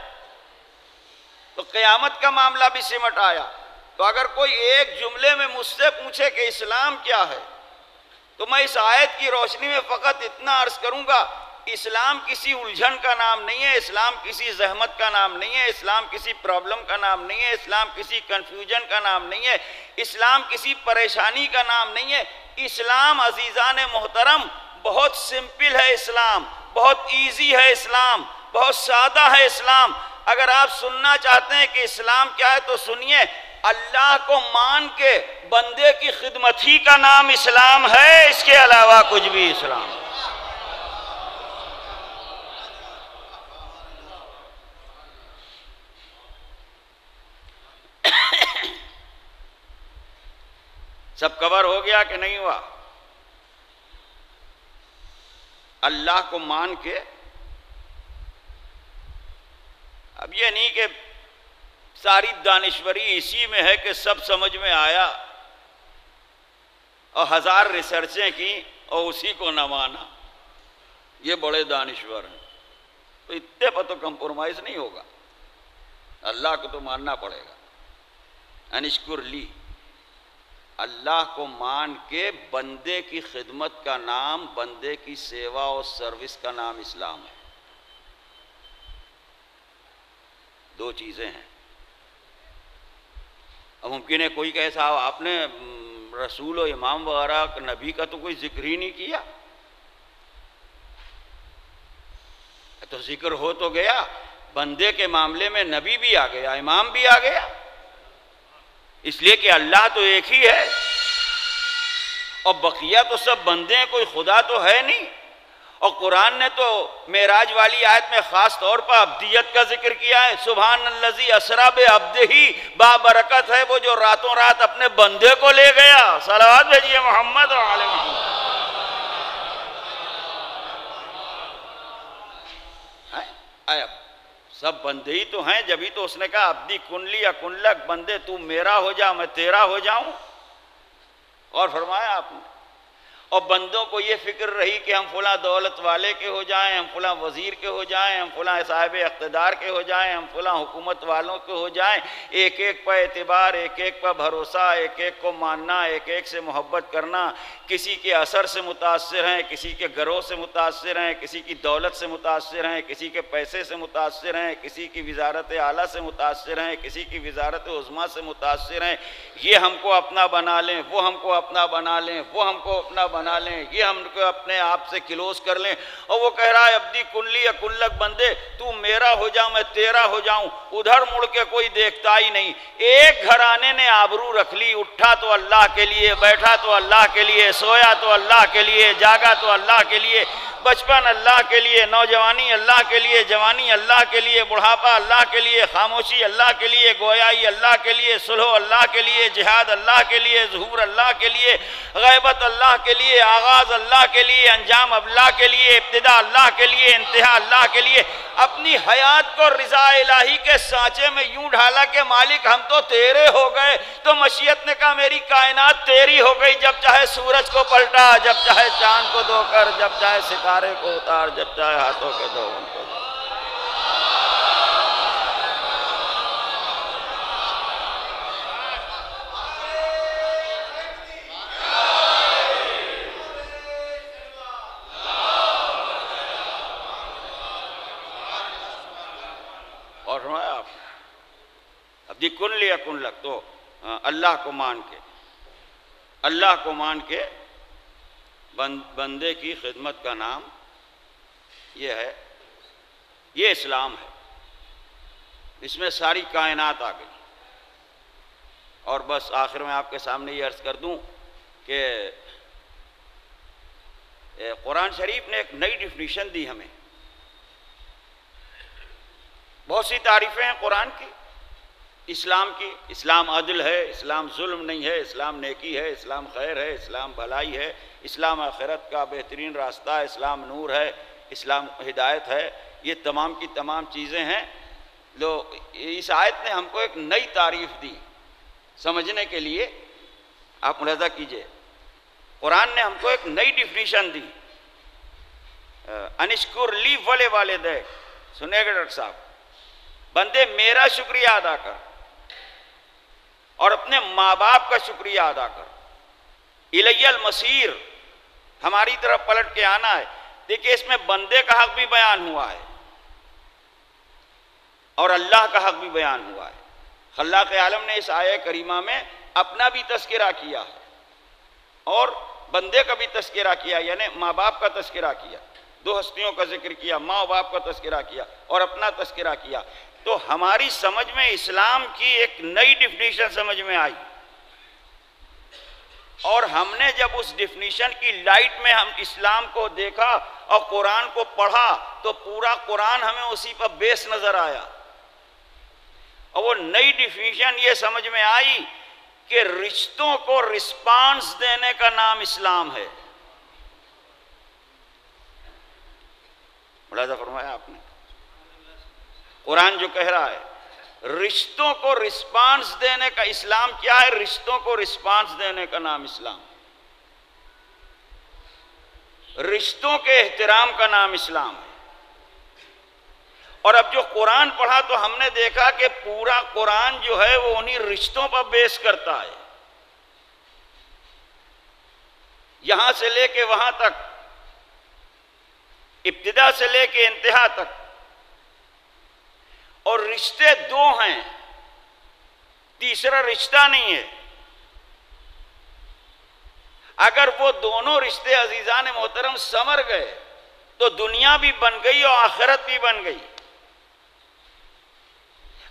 تو قیامت کا معاملہ بھی سمٹ آیا. تو اگر کوئی ایک جملے میں مجھ سے پوچھے کہ اسلام کیا ہے تو میں اس آیت کی روشنی میں فقط اتنا عرض کروں گا، اسلام کسی الجھن کا نام نہیں ہے، اسلام کسی زحمت کا نام نہیں ہے، اسلام کسی پرابلم کا نام نہیں ہے، اسلام کسی کنفیوژن کا نام نہیں ہے، اسلام کسی پریشانی کا نام نہیں ہے. اسلام عزیزان محترم بہت سمپل ہے، اسلام بہت ایزی ہے، اسلام بہت سادہ ہے. اسلام اگر آپ سننا چاہتے ہیں کہ اسلام کیا ہے تو سنیے، اللہ کو مان کے بندے کی خدمت ہی کا نام اسلام ہے، اس کے علاوہ کچھ بھی اسلام. سب کور ہو گیا کہ نہیں ہوا؟ اللہ کو مان کے، اب یہ نہیں کہ ساری دانشوری اسی میں ہے کہ سب سمجھ میں آیا اور 1000 ریسرچیں کی اور اسی کو نہ مانا، یہ بڑے دانشور ہیں. تو اتنے پر تو کمپرومائز نہیں ہوگا، اللہ کو تو ماننا پڑے گا. انشکر لی، اللہ کو مان کے بندے کی خدمت کا نام، بندے کی سیوا اور سروس کا نام اسلام ہے. 2 چیزیں ہیں. اب ممکن ہے کوئی کہے صاحب آپ نے رسول و امام وغیرہ نبی کا تو کوئی ذکر ہی نہیں کیا. تو ذکر ہو تو گیا، بندے کے معاملے میں نبی بھی آ گیا، امام بھی آ گیا، اس لیے کہ اللہ تو ایک ہی ہے اور بقیہ تو سب بندے ہیں، کوئی خدا تو ہے نہیں. اور قرآن نے تو معراج والی آیت میں خاص طور پر عبدیت کا ذکر کیا ہے. سبحان الذی اسریٰ بعبدہ، بابرکت ہے وہ جو راتوں رات اپنے بندے کو لے گیا. صلوات بھیجیے محمد و آل محمد. سب بندے ہی تو ہیں، جبھی تو اس نے کہا عبدی کن لی یا کن لک، بندے تو میرا ہو جا میں تیرا ہو جاؤں. اور فرمایا آپ نے، اور بندوں کو یہ فکر رہی کہ ہم فلاں دولت والے کے ہو جائیں، ہم فلاں وزیر کے ہو جائیں، ہم فلاں صاحب اقتدار کے ہو جائیں، ہم فلاں حکومت والوں کے ہو جائیں. ایک ایک پر اعتبار، ایک ایک پر بھروسہ، ایک ایک کو ماننا، ایک ایک سے محبت کرنا. کسی کے اثر سے متاثر ہیں، کسی کے گروہ سے متاثر ہیں، کسی کی دولت سے متاثر ہیں، کسی کے پیسے سے متاثر ہیں، کسی کی وزارت اعلیٰ سے متاثر ہیں، کسی کی وزارت عظمیٰ سے متاثر ہیں. یہ ہم کو اپنا بنا لیں، وہ ہم کو اپنا بنا لیں، وہ ہم کو اپنا بنا لیں، یہ ہم کو اپنے آپ سے کلوز کر لیں. اور وہ کہہ رہا ہے عبدی کن لی یا کن لک، بندے تو میرا ہو جا میں تیرا ہو جاؤں. ادھر مڑ کے کوئی دیکھتا ہی نہیں. ایک گھرانے نے آبرو رکھ لی، اٹھا تو اللہ کے لیے، بیٹھا تو اللہ کے لیے، سویا تو اللہ کے لیے، جاگا تو اللہ کے لیے. بچپن اللہ کے لیے، نوجوانی اللہ کے لیے، جوانی اللہ کے لیے، بڑھاپا اللہ کے لیے، خاموشی اللہ کے لیے، گویائی اللہ کے لیے، صلح اللہ کے لیے، جہاد اللہ کے لیے، ظہور اللہ کے لیے، غیبت اللہ کے لیے، آغاز اللہ کے لیے، انجام اللہ کے لیے، ابتدا اللہ کے لیے، انتہا اللہ کے لیے. اپنی حیات کو رضا الہی کے سانچے میں یوں ڈھالا کہ مالک ہم تو تیرے ہو گئے. تو مشیت نے کہا میری کائنات تیری ہو گئی. جب چاہے سورج کو پلٹا، جب چاہے چاند کو دھو کر، جب چاہے ستارے کو اتار، جب چاہے ہاتھوں کے دو ان کو. اور فرمایا آپ اب جی کن لیا کن لک، تو اللہ کو مان کے، اللہ کو مان کے بندے کی خدمت کا نام یہ ہے، یہ اسلام ہے. اس میں ساری کائنات آ گئی۔ اور بس آخر میں آپ کے سامنے یہ عرض کر دوں کہ قرآن شریف نے ایک نئی ڈیفینیشن دی ہمیں۔ بہت سی تعریفیں ہیں قرآن کی، اسلام کی، اسلام عدل ہے، اسلام ظلم نہیں ہے، اسلام نیکی ہے، اسلام خیر ہے، اسلام بھلائی ہے، اسلام آخرت کا بہترین راستہ ہے، اسلام نور ہے، اسلام ہدایت ہے، یہ تمام کی تمام چیزیں ہیں۔ اس آیت نے ہم کو ایک نئی تعریف دی سمجھنے کے لیے۔ آپ ملاحظہ کیجئے، قرآن نے ہم کو ایک نئی ڈیفینیشن دی۔ انشکر لی ولی والدیک، سنیں گے ڈاکٹر صاحب، بندے میرا شکریہ ادا کر اور اپنے ماں باپ کا شکریہ ادا کر۔ الی المصیر، ہماری طرف پلٹ کے آنا ہے۔ دیکھیں اس میں بندے کا حق بھی بیان ہوا ہے اور اللہ کا حق بھی بیان ہوا ہے۔ خلاق عالم نے اس آیہ کریمہ میں اپنا بھی تذکرہ کیا ہے اور بندے کا بھی تذکرہ کیا، یعنی ماں باپ کا تذکرہ کیا، دو ہستیوں کا ذکر کیا، ماں باپ کا تذکرہ کیا اور اپنا تذکرہ کیا۔ تو ہماری سمجھ میں اسلام کی ایک نئی ڈیفینیشن سمجھ میں آئی، اور ہم نے جب اس ڈیفینیشن کی لائٹ میں ہم اسلام کو دیکھا اور قرآن کو پڑھا تو پورا قرآن ہمیں اسی پر بیس نظر آیا۔ اور وہ نئی ڈیفینیشن یہ سمجھ میں آئی کہ رشتوں کو رسپانس دینے کا نام اسلام ہے۔ ملاحظہ فرمایا آپ نے، قرآن جو کہہ رہا ہے رشتوں کو رسپانس دینے کا اسلام کیا ہے؟ رشتوں کو رسپانس دینے کا نام اسلام، رشتوں کے احترام کا نام اسلام ہے۔ اور اب جو قرآن پڑھا تو ہم نے دیکھا کہ پورا قرآن جو ہے وہ انہی رشتوں پر بیس کرتا ہے، یہاں سے لے کے وہاں تک، ابتدا سے لے کے انتہا تک۔ اور رشتے دو ہیں، تیسرا رشتہ نہیں ہے۔ اگر وہ دونوں رشتے عزیزان محترم سمر گئے تو دنیا بھی بن گئی اور آخرت بھی بن گئی۔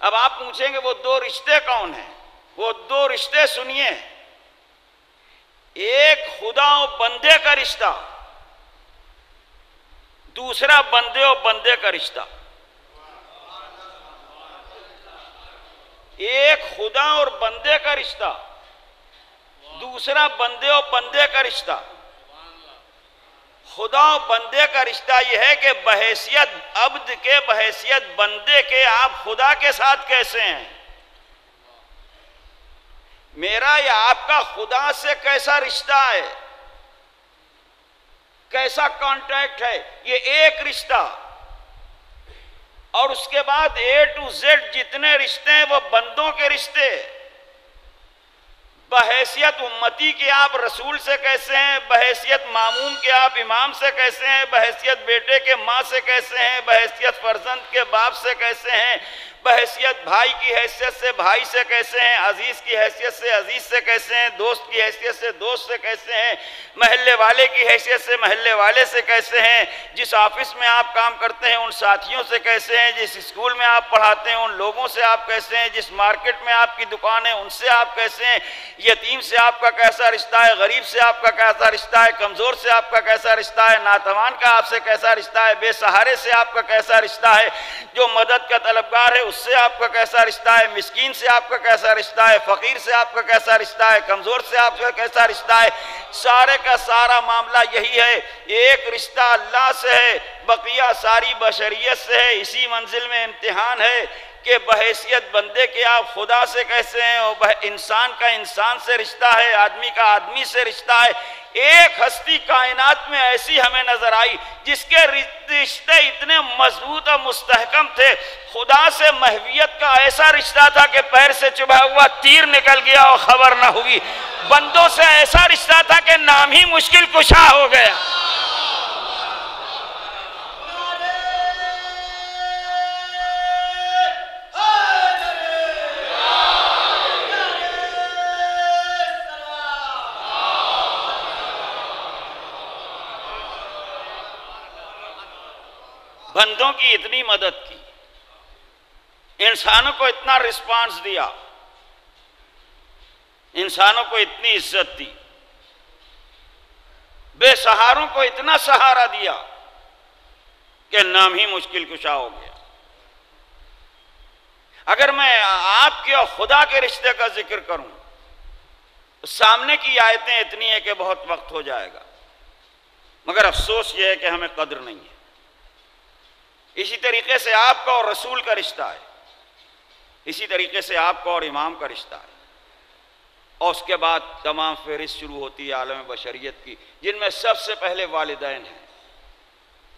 اب آپ پوچھیں گے وہ دو رشتے کون ہیں؟ وہ دو رشتے سنیے، ایک خدا و بندے کا رشتہ، دوسرا بندے و بندے کا رشتہ۔ ایک خدا اور بندے کا رشتہ، دوسرا بندے و بندے کا رشتہ۔ خدا و بندے کا رشتہ یہ ہے کہ بحیثیت عبد کے، بحیثیت بندے کے آپ خدا کے ساتھ کیسے ہیں؟ میرا یا آپ کا خدا سے کیسا رشتہ ہے، کیسا کانٹیکٹ ہے؟ یہ ایک رشتہ۔ اور اس کے بعد اے ٹو زیڈ جتنے رشتے ہیں وہ بندوں کے رشتے۔ بحیثیت امتی کے آپ رسول سے کیسے ہیں، بحیثیت ماموم کے آپ امام سے کیسے ہیں، بحیثیت بیٹے کے ماں سے کیسے ہیں، بحیثیت فرزند کے باپ سے کیسے ہیں، بحیثیت بھائی کی حیثیت سے بھائی سے کیسے ہیں، عزیز کی حیثیت سے عزیز سے کیسے ہیں، دوست کی حیثیت سے دوست سے کیسے ہیں، محلے والے کی حیثیت سے محلے والے سے کیسے ہیں، جس آفس میں آپ کام کرتے ہیں ان ساتھیوں سے کیسے ہیں، جس اسکول میں آپ پڑھاتے ہیں ان لوگوں سے آپ کیسے ہیں، جس مارکیٹ میں آپ کی دکان ہے ان سے آپ کیسے ہیں، یتیم سے آپ کا کیسا رشتہ ہے، غریب سے آپ کا کیسا رشتہ ہے، کمزور سے آپ کا کیسا رشتہ ہے، ناتوان کا آپ سے کیسا رشتہ ہے، بے سہارے سے آپ کا کیسا رشتہ ہے، جو مدد کا طلبگار ہے اس سے آپ کا کیسا رشتہ ہے، مسکین سے آپ کا کیسا رشتہ ہے، فقیر سے آپ کا کیسا رشتہ ہے، کمزور سے آپ کا کیسا رشتہ ہے۔ سارے کا سارا معاملہ یہی ہے، ایک رشتہ اللہ سے ہے، بقیہ ساری بشریت سے ہے۔ اسی منزل میں امتحان ہے کہ بحیثیت بندے کے آپ خدا سے کیسے ہیں، اور انسان کا انسان سے رشتہ ہے، آدمی کا آدمی سے رشتہ ہے۔ ایک ہستی کائنات میں ایسی ہمیں نظر آئی جس کے رشتے اتنے مضبوط اور مستحکم تھے، خدا سے محویت کا ایسا رشتہ تھا کہ پیر سے چبھا ہوا تیر نکل گیا اور خبر نہ ہوئی، بندوں سے ایسا رشتہ تھا کہ نام ہی مشکل کشا ہو گیا۔ بندوں کی اتنی مدد کی، انسانوں کو اتنا رسپانس دیا، انسانوں کو اتنی عزت دی، بے سہاروں کو اتنا سہارا دیا کہ نام ہی مشکل کشا ہو گیا۔ اگر میں آپ کے اور خدا کے رشتے کا ذکر کروں تو سامنے کی آیتیں اتنی ہیں کہ بہت وقت ہو جائے گا، مگر افسوس یہ ہے کہ ہمیں قدر نہیں ہے۔ اسی طریقے سے آپ کا اور رسول کا رشتہ ہے، اسی طریقے سے آپ کا اور امام کا رشتہ ہے، اور اس کے بعد تمام فہرست شروع ہوتی ہے عالم بشریت کی، جن میں سب سے پہلے والدین ہیں۔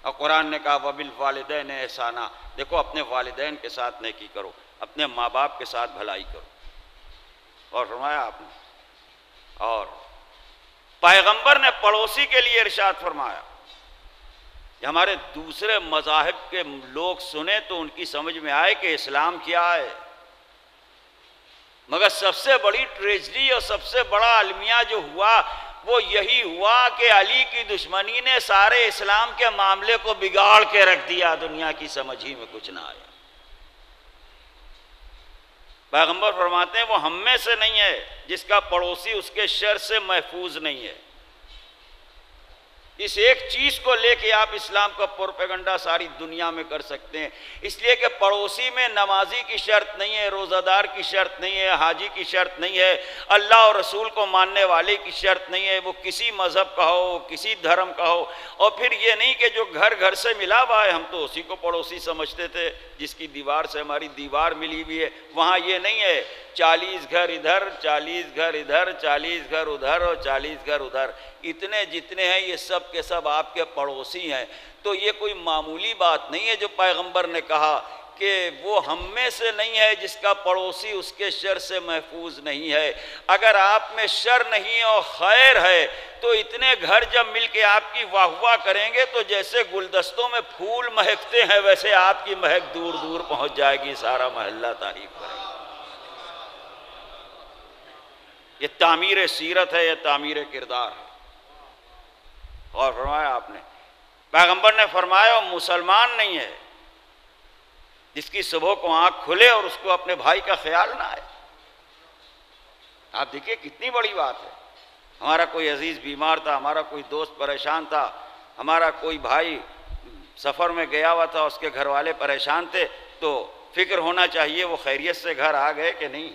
اور قرآن نے کہا وَبِالْوَالِدَيْنِ احسانا، دیکھو اپنے والدین کے ساتھ نیکی کرو، اپنے ماں باپ کے ساتھ بھلائی کرو، اور فرمایا آپ نے۔ اور پیغمبر نے پڑوسی کے لیے ارشاد فرمایا کہ ہمارے دوسرے مذاہب کے لوگ سنیں تو ان کی سمجھ میں آئے کہ اسلام کیا ہے، مگر سب سے بڑی ٹریجڈی اور سب سے بڑا المیہ جو ہوا وہ یہی ہوا کہ علی کی دشمنی نے سارے اسلام کے معاملے کو بگاڑ کے رکھ دیا، دنیا کی سمجھ ہی میں کچھ نہ آیا۔ پیغمبر فرماتے ہیں وہ ہم میں سے نہیں ہے جس کا پڑوسی اس کے شر سے محفوظ نہیں ہے۔ اس ایک چیز کو لے کے آپ اسلام کا پروپیگنڈا ساری دنیا میں کر سکتے ہیں، اس لیے کہ پڑوسی میں نمازی کی شرط نہیں ہے، روزہ دار کی شرط نہیں ہے، حاجی کی شرط نہیں ہے، اللہ اور رسول کو ماننے والے کی شرط نہیں ہے، وہ کسی مذہب کا ہو، کسی دھرم کا ہو۔ اور پھر یہ نہیں کہ جو گھر گھر سے ملا ہوا ہے ہم تو اسی کو پڑوسی سمجھتے تھے، جس کی دیوار سے ہماری دیوار ملی ہوئی ہے، وہاں یہ نہیں ہے 40 گھر ادھر، 40 گھر ادھر، 40 گھر ادھر اور 40 گھر ادھر، اتنے جتنے ہیں یہ سب کے سب آپ کے پڑوسی ہیں۔ تو یہ کوئی معمولی بات نہیں ہے جو پیغمبر نے کہا کہ وہ ہم میں سے نہیں ہے جس کا پڑوسی اس کے شر سے محفوظ نہیں ہے۔ اگر آپ میں شر نہیں اور خیر ہے تو اتنے گھر جب مل کے آپ کی واہ واہ کریں گے تو جیسے گلدستوں میں پھول مہکتے ہیں ویسے آپ کی مہک دور دور پہنچ جائے گی، سارا محلہ تعریف کرے گا۔ یہ تعمیر سیرت ہے، یہ تعمیر کردار ہے۔ اور فرمایا آپ نے، پیغمبر نے فرمایا وہ مسلمان نہیں ہے جس کی صبح کو آنکھ کھلے اور اس کو اپنے بھائی کا خیال نہ آئے۔ آپ دیکھیے کتنی بڑی بات ہے۔ ہمارا کوئی عزیز بیمار تھا، ہمارا کوئی دوست پریشان تھا، ہمارا کوئی بھائی سفر میں گیا ہوا تھا، اس کے گھر والے پریشان تھے، تو فکر ہونا چاہیے وہ خیریت سے گھر آ گئے کہ نہیں،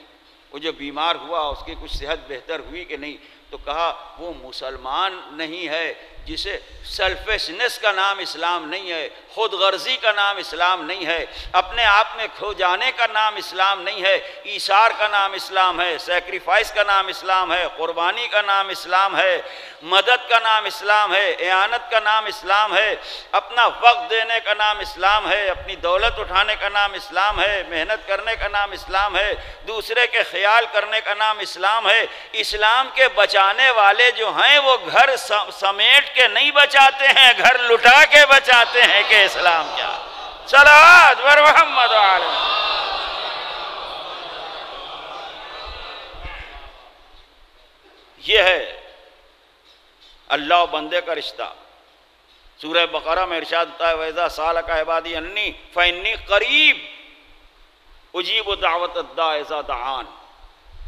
وہ جو بیمار ہوا اس کی کچھ صحت بہتر ہوئی کہ نہیں۔ تو کہا وہ مسلمان نہیں ہے جسے سیلفشنس کا نام اسلام نہیں ہے، خود غرضی کا نام اسلام نہیں ہے، اپنے آپ میں کھو جانے کا نام اسلام نہیں ہے، ایثار کا نام اسلام ہے، سیکریفائس کا نام اسلام ہے، قربانی کا نام اسلام ہے، مدد کا نام اسلام ہے، اعانت کا نام اسلام ہے، اپنا وقت دینے کا نام اسلام ہے، اپنی دولت اٹھانے کا نام اسلام ہے، محنت کرنے کا نام اسلام ہے، دوسرے کے خیال کرنے کا نام اسلام ہے۔ اسلام کے بچانے والے جو ہیں وہ گھر سمیٹ کے نہیں بچاتے ہیں، گھر لٹا کے بچاتے ہیں کہ اسلام کیا۔ صلوات بر محمد علیہ۔ یہ ہے اللہ و بندے کا رشتہ۔ سورہ بقرہ میں ارشاد ہوتا ہے وَإِذَا سَأَلَكَ عِبَادِي عَنِّي فَإِنِّي قَرِيبٌ اُجِيبُ دَعْوَةَ الدَّاعِ إِذَا دَعَانِ۔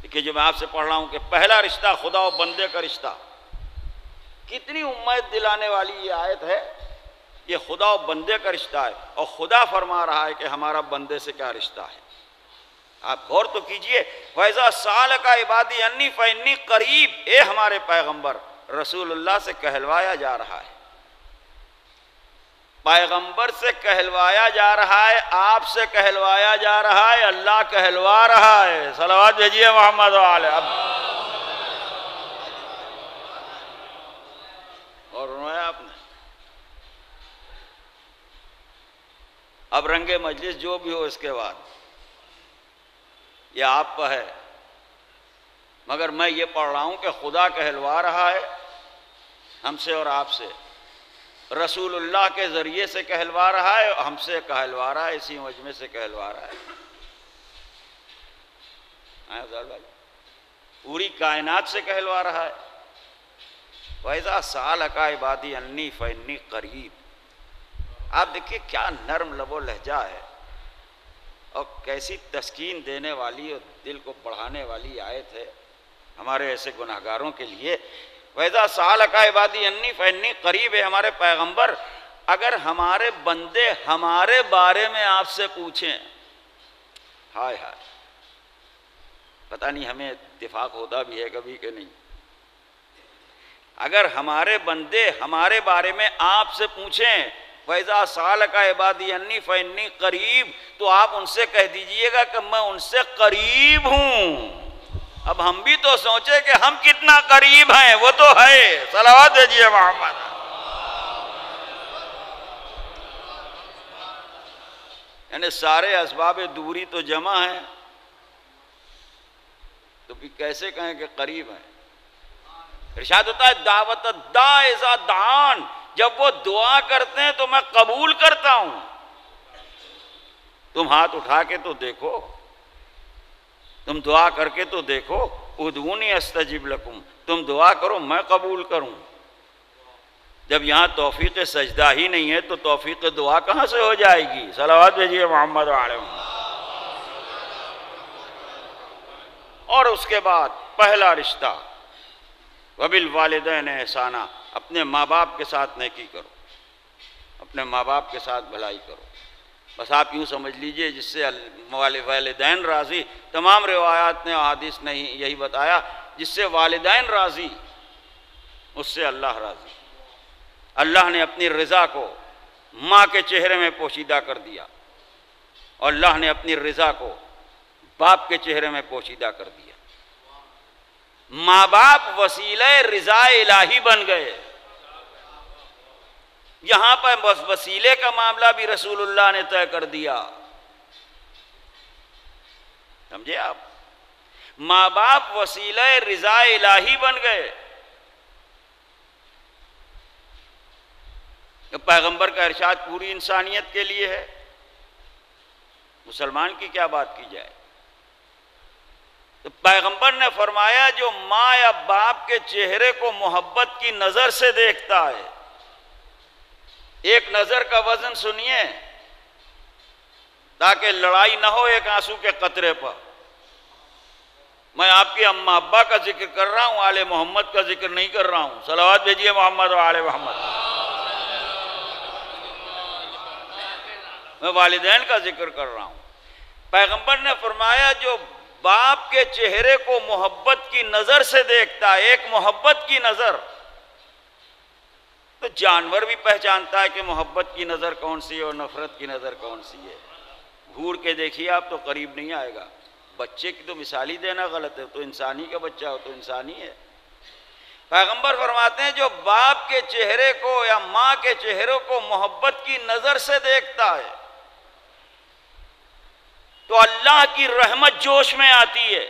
دیکھیے جو میں آپ سے پڑھ رہا ہوں کہ پہلا رشتہ خدا و بندے کا رشتہ، کتنی امید دلانے والی یہ آیت ہے۔ یہ خدا و بندے کا رشتہ ہے، اور خدا فرما رہا ہے کہ ہمارا بندے سے کیا رشتہ ہے۔ آپ غور تو کیجئے، وَإِذَا سَأَلَكَ عِبَادِي عَنِّي فَإِنِّي قَرِيبٌ، اے ہمارے پیغمبر رسول اللہ سے کہلوایا جا رہا ہے، پیغمبر سے کہلوایا جا رہا ہے، آپ سے کہلوایا جا رہا ہے، اللہ کہلوا رہا ہے۔ صلوات بھیجیے محمد وعلى۔ اور فرمایا آپ نے اب رنگ مجلس جو بھی ہو اس کے بعد یہ آپ کا ہے، مگر میں یہ پڑھ رہا ہوں کہ خدا کہلوا رہا ہے ہم سے اور آپ سے، رسول اللہ کے ذریعے سے کہلوا رہا ہے، ہم سے کہلوا رہا ہے، اسی مجمع سے کہلوا رہا ہے۔ پوری کائنات سے کہلوا رہا ہے۔ وَإِذَا سَأَلَكَ عِبَادِي عَنِّي فَإِنِّي قَرِيبٌ۔ آپ دیکھیے کیا نرم لب و لہجہ ہے، اور کیسی تسکین دینے والی اور دل کو بڑھانے والی آیت ہے ہمارے ایسے گناہگاروں کے لیے۔ وَإِذَا سَأَلَكَ عِبَادِي عَنِّي فَإِنِّي قَرِيبٌ ہے ہمارے پیغمبر، اگر ہمارے بندے ہمارے بارے میں آپ سے پوچھیں، ہائے ہائے، پتہ نہیں ہمیں اتفاق ہوتا بھی ہے کبھی کہ نہیں، اگر ہمارے بندے ہمارے بارے میں آپ سے پوچھیں وَإِذَا سَأَلَكَ عِبَادِي عَنِّي فَإِنِّي قَرِيبٌ، تو آپ ان سے کہہ دیجئے گا کہ میں ان سے قریب ہوں۔ اب ہم بھی تو سوچیں کہ ہم کتنا قریب ہیں، وہ تو ہے، صلوات دیجئے محمد۔ یعنی سارے اسباب دوری تو جمع ہیں، تو بھی کیسے کہیں کہ قریب ہیں؟ ارشاد ہوتا ہے دعوت الداع اذا دعان، جب وہ دعا کرتے ہیں تو میں قبول کرتا ہوں۔ تم ہاتھ اٹھا کے تو دیکھو، تم دعا کر کے تو دیکھو، ادعونی استجب لکم، تم دعا کرو میں قبول کروں۔ جب یہاں توفیق سجدہ ہی نہیں ہے تو توفیق دعا کہاں سے ہو جائے گی؟ صلوات بھیجیے محمد علیہ وسلم۔ اور اس کے بعد پہلا رشتہ وبالوالدین احسانا، اپنے ماں باپ کے ساتھ نیکی کرو، اپنے ماں باپ کے ساتھ بھلائی کرو۔ بس آپ یوں سمجھ لیجئے جس سے والدین راضی، تمام روایات نے احادیث نے یہی بتایا، جس سے والدین راضی اس سے اللہ راضی۔ اللہ نے اپنی رضا کو ماں کے چہرے میں پوشیدہ کر دیا، اور اللہ نے اپنی رضا کو باپ کے چہرے میں پوشیدہ کر دیا۔ ماں باپ وسیلہ رضا الہی بن گئے۔ یہاں پر بس وسیلے کا معاملہ بھی رسول اللہ نے طے کر دیا، سمجھے آپ؟ ماں باپ وسیلہ رضا الہی بن گئے۔ پیغمبر کا ارشاد پوری انسانیت کے لیے ہے، مسلمان کی کیا بات کی جائے؟ تو پیغمبر نے فرمایا جو ماں یا باپ کے چہرے کو محبت کی نظر سے دیکھتا ہے، ایک نظر کا وزن سنیے تاکہ لڑائی نہ ہو ایک آنسو کے قطرے پر۔ میں آپ کے اماں ابا کا ذکر کر رہا ہوں، آل محمد کا ذکر نہیں کر رہا ہوں۔ صلوات بھیجیے محمد و آل محمد۔ میں والدین کا ذکر کر رہا ہوں۔ پیغمبر نے فرمایا جو باپ کے چہرے کو محبت کی نظر سے دیکھتا ہے، ایک محبت کی نظر، تو جانور بھی پہچانتا ہے کہ محبت کی نظر کون سی ہے اور نفرت کی نظر کون سی ہے۔ گھور کے دیکھیے آپ تو قریب نہیں آئے گا۔ بچے کی تو مثال ہی دینا غلط ہے، تو انسانی کا بچہ ہو تو انسانی ہے۔ پیغمبر فرماتے ہیں جو باپ کے چہرے کو یا ماں کے چہرے کو محبت کی نظر سے دیکھتا ہے تو اللہ کی رحمت جوش میں آتی ہے۔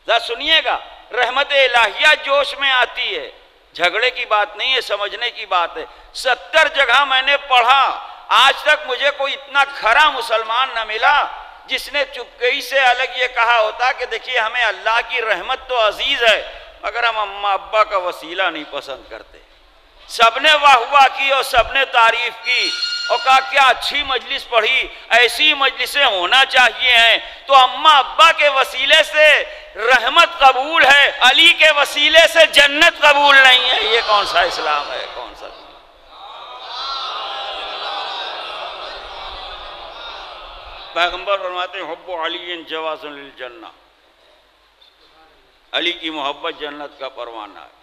ذرا سنیے گا، رحمت الہیہ جوش میں آتی ہے۔ جھگڑے کی بات نہیں ہے، سمجھنے کی بات ہے۔ 70 جگہ میں نے پڑھا، آج تک مجھے کوئی اتنا کھرا مسلمان نہ ملا جس نے چپکئی سے الگ یہ کہا ہوتا کہ دیکھیے ہمیں اللہ کی رحمت تو عزیز ہے مگر ہم اماں ابا کا وسیلہ نہیں پسند کرتے۔ سب نے واہ واہ کی اور سب نے تعریف کی اور کہا کیا اچھی مجلس پڑھی، ایسی مجلسیں ہونا چاہیے ہیں۔ تو اماں ابا کے وسیلے سے رحمت قبول ہے، علی کے وسیلے سے جنت قبول نہیں ہے۔ یہ کون سا اسلام ہے؟ کون سا؟ پیغمبر فرماتے ہیں حب علی جواز للجنہ، علی کی محبت جنت کا پروانہ ہے۔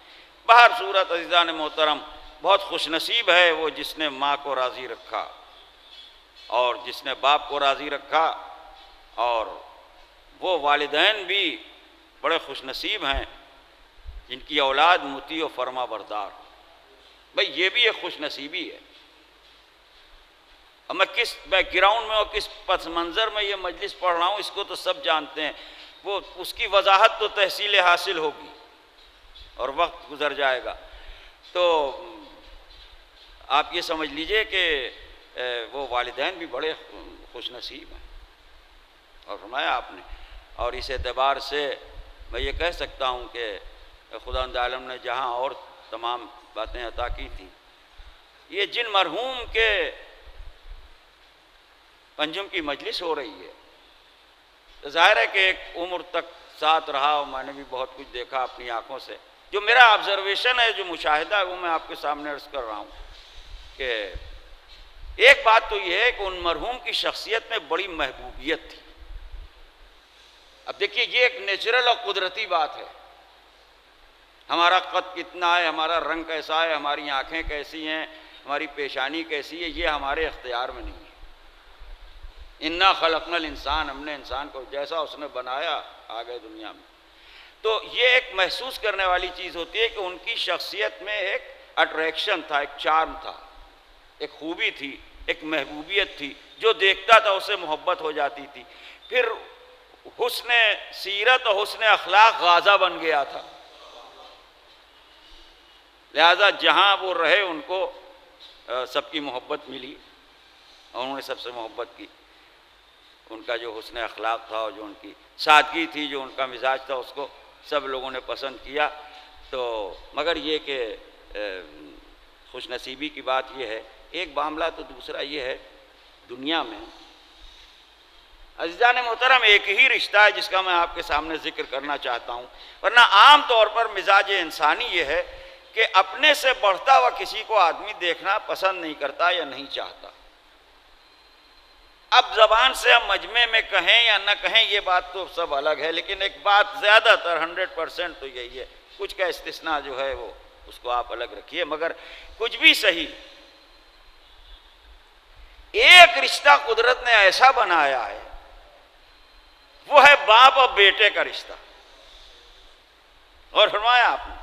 بہر صورت عزیزان محترم، بہت خوش نصیب ہے وہ جس نے ماں کو راضی رکھا اور جس نے باپ کو راضی رکھا، اور وہ والدین بھی بڑے خوش نصیب ہیں جن کی اولاد مطیع و فرما بردار۔ بھئی یہ بھی ایک خوش نصیبی ہے۔ اب میں کس بیک گراؤنڈ میں اور کس پس منظر میں یہ مجلس پڑھ رہا ہوں اس کو تو سب جانتے ہیں، وہ اس کی وضاحت تو تحصیل حاصل ہوگی اور وقت گزر جائے گا۔ تو آپ یہ سمجھ لیجئے کہ وہ والدین بھی بڑے خوش نصیب ہیں، اور فرمایا آپ نے، اور اس اعتبار سے میں یہ کہہ سکتا ہوں کہ خداوند عالم نے جہاں اور تمام باتیں عطا کی تھیں، یہ جن مرحوم کے پنجم کی مجلس ہو رہی ہے. تو ظاہر ہے کہ ایک عمر تک ساتھ رہا اور میں نے بھی بہت کچھ دیکھا اپنی آنکھوں سے. جو میرا آبزرویشن ہے، جو مشاہدہ ہے، وہ میں آپ کے سامنے عرض کر رہا ہوں کہ ایک بات تو یہ ہے کہ ان مرحوم کی شخصیت میں بڑی محبوبیت تھی. اب دیکھیے یہ ایک نیچرل اور قدرتی بات ہے. ہمارا قد کتنا ہے، ہمارا رنگ کیسا ہے، ہماری آنکھیں کیسی ہیں، ہماری پیشانی کیسی ہے، یہ ہمارے اختیار میں نہیں ہے. انا خلقنا الانسان، ہم نے انسان کو جیسا اس نے بنایا آ گئے دنیا میں. تو یہ ایک محسوس کرنے والی چیز ہوتی ہے کہ ان کی شخصیت میں ایک اٹریکشن تھا، ایک چارم تھا، ایک خوبی تھی، ایک محبوبیت تھی. جو دیکھتا تھا اسے محبت ہو جاتی تھی. پھر حسن سیرت اور حسن اخلاق غازہ بن گیا تھا. لہذا جہاں وہ رہے ان کو سب کی محبت ملی اور انہوں نے سب سے محبت کی. ان کا جو حسن اخلاق تھا اور جو ان کی سادگی تھی، جو ان کا مزاج تھا، اس کو سب لوگوں نے پسند کیا. تو مگر یہ کہ خوش نصیبی کی بات یہ ہے، ایک معاملہ تو دوسرا یہ ہے دنیا میں عزیزان محترم ایک ہی رشتہ ہے جس کا میں آپ کے سامنے ذکر کرنا چاہتا ہوں. ورنہ عام طور پر مزاج انسانی یہ ہے کہ اپنے سے بڑھتا ہوا کسی کو آدمی دیکھنا پسند نہیں کرتا یا نہیں چاہتا. اب زبان سے ہم مجمع میں کہیں یا نہ کہیں یہ بات تو سب الگ ہے، لیکن ایک بات زیادہ تر 100% تو یہی ہے. کچھ کا استثناء جو ہے وہ اس کو آپ الگ رکھیے، مگر کچھ بھی صحیح، ایک رشتہ قدرت نے ایسا بنایا ہے، وہ ہے باپ اور بیٹے کا رشتہ. اور فرمایا آپ نے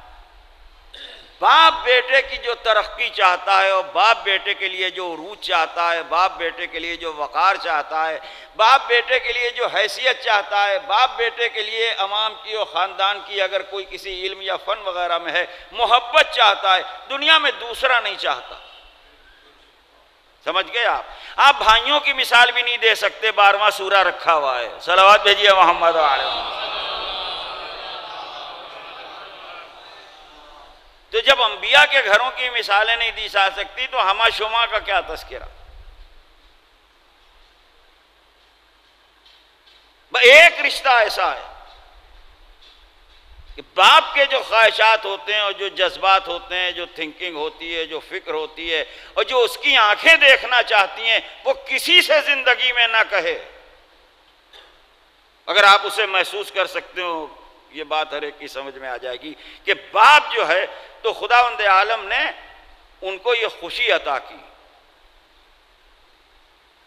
باپ بیٹے کی جو ترقی چاہتا ہے اور باپ بیٹے کے لیے جو عروج چاہتا ہے، باپ بیٹے کے لیے جو وقار چاہتا ہے، باپ بیٹے کے لیے جو حیثیت چاہتا ہے، باپ بیٹے کے لیے عوام کی اور خاندان کی اگر کوئی کسی علم یا فن وغیرہ میں ہے محبت چاہتا ہے، دنیا میں دوسرا نہیں چاہتا. سمجھ گئے آپ؟ آپ بھائیوں کی مثال بھی نہیں دے سکتے، 12واں سورہ رکھا ہوا ہے. صلوات بھیجیے محمد علیہ وسلم. تو جب انبیاء کے گھروں کی مثالیں نہیں دی جا سکتی تو ہمہ شما کا کیا تذکرہ. ایک رشتہ ایسا ہے کہ باپ کے جو خواہشات ہوتے ہیں اور جو جذبات ہوتے ہیں، جو تھنکنگ ہوتی ہے، جو فکر ہوتی ہے اور جو اس کی آنکھیں دیکھنا چاہتی ہیں، وہ کسی سے زندگی میں نہ کہے. اگر آپ اسے محسوس کر سکتے ہو، یہ بات ہر ایک کی سمجھ میں آ جائے گی کہ باپ جو ہے تو خداوند عالم نے ان کو یہ خوشی عطا کی،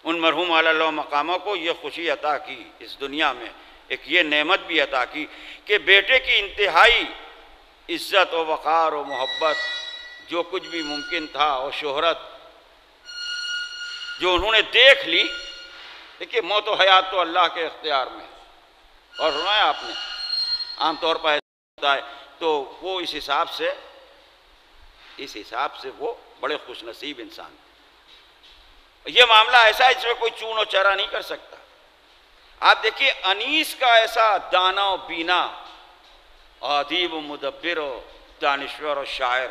ان مرحوم علی اللہ مقاموں کو یہ خوشی عطا کی اس دنیا میں، ایک یہ نعمت بھی عطا کی کہ بیٹے کی انتہائی عزت و وقار و محبت جو کچھ بھی ممکن تھا اور شہرت جو انہوں نے دیکھ لی. دیکھیے موت و حیات تو اللہ کے اختیار میں ہے، اور فرمایا آپ نے عام طور پر ہوتا ہے تو وہ اس حساب سے وہ بڑے خوش نصیب انسان. یہ معاملہ ایسا ہے جس میں کوئی چون و چرا نہیں کر سکتا. آپ دیکھیے انیس کا ایسا دانا و بینا، ادیب و مدبر و دانشور و شاعر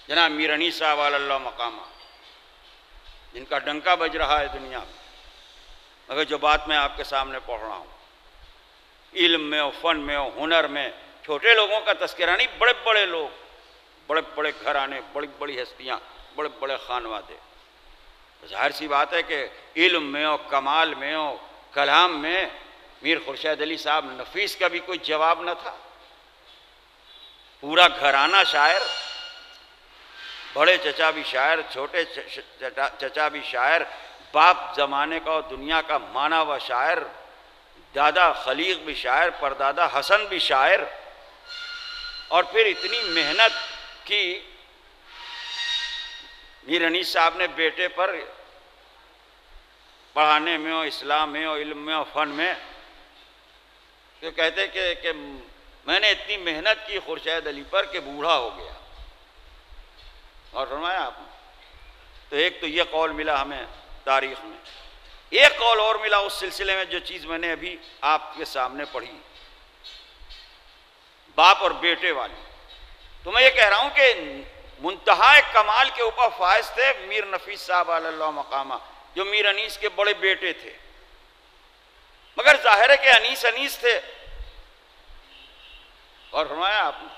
جناب میر انیس صاحب علی اللہ مقامہ، جن کا ڈنکا بج رہا ہے دنیا میں. مگر جو بات میں آپ کے سامنے پڑھ رہا ہوں، علم میں اور فن میں اور ہنر میں چھوٹے لوگوں کا تذکرہ نہیں، بڑے بڑے لوگ، بڑے بڑے گھرانے، بڑی بڑی ہستیاں، بڑے بڑے خانوادے. ظاہر سی بات ہے کہ علم میں اور کمال میں اور کلام میں میر خورشید علی صاحب نفیس کا بھی کوئی جواب نہ تھا. پورا گھرانہ شاعر، بڑے چچا بھی شاعر، چھوٹے چچا بھی شاعر، باپ زمانے کا اور دنیا کا مانا ہوا شاعر، دادا خلیق بھی شاعر، پردادا حسن بھی شاعر. اور پھر اتنی محنت کی میر انیس صاحب نے بیٹے پر پڑھانے میں اور اسلام میں اور علم میں اور فن میں. تو کہتے کہ میں نے اتنی محنت کی خورشید علی پر کہ بوڑھا ہو گیا. اور فرمایا آپ نے. تو ایک تو یہ قول ملا ہمیں تاریخ میں، ایک قول اور ملا اس سلسلے میں جو چیز میں نے ابھی آپ کے سامنے پڑھی، باپ اور بیٹے والی. تو میں یہ کہہ رہا ہوں کہ منتہا کمال کے اوپر فائز تھے میر نفیس صاحب علی اللہ مقامہ. جو میر انیس کے بڑے بیٹے تھے، مگر ظاہر ہے کہ انیس انیس تھے، اور فرمایا آپ نے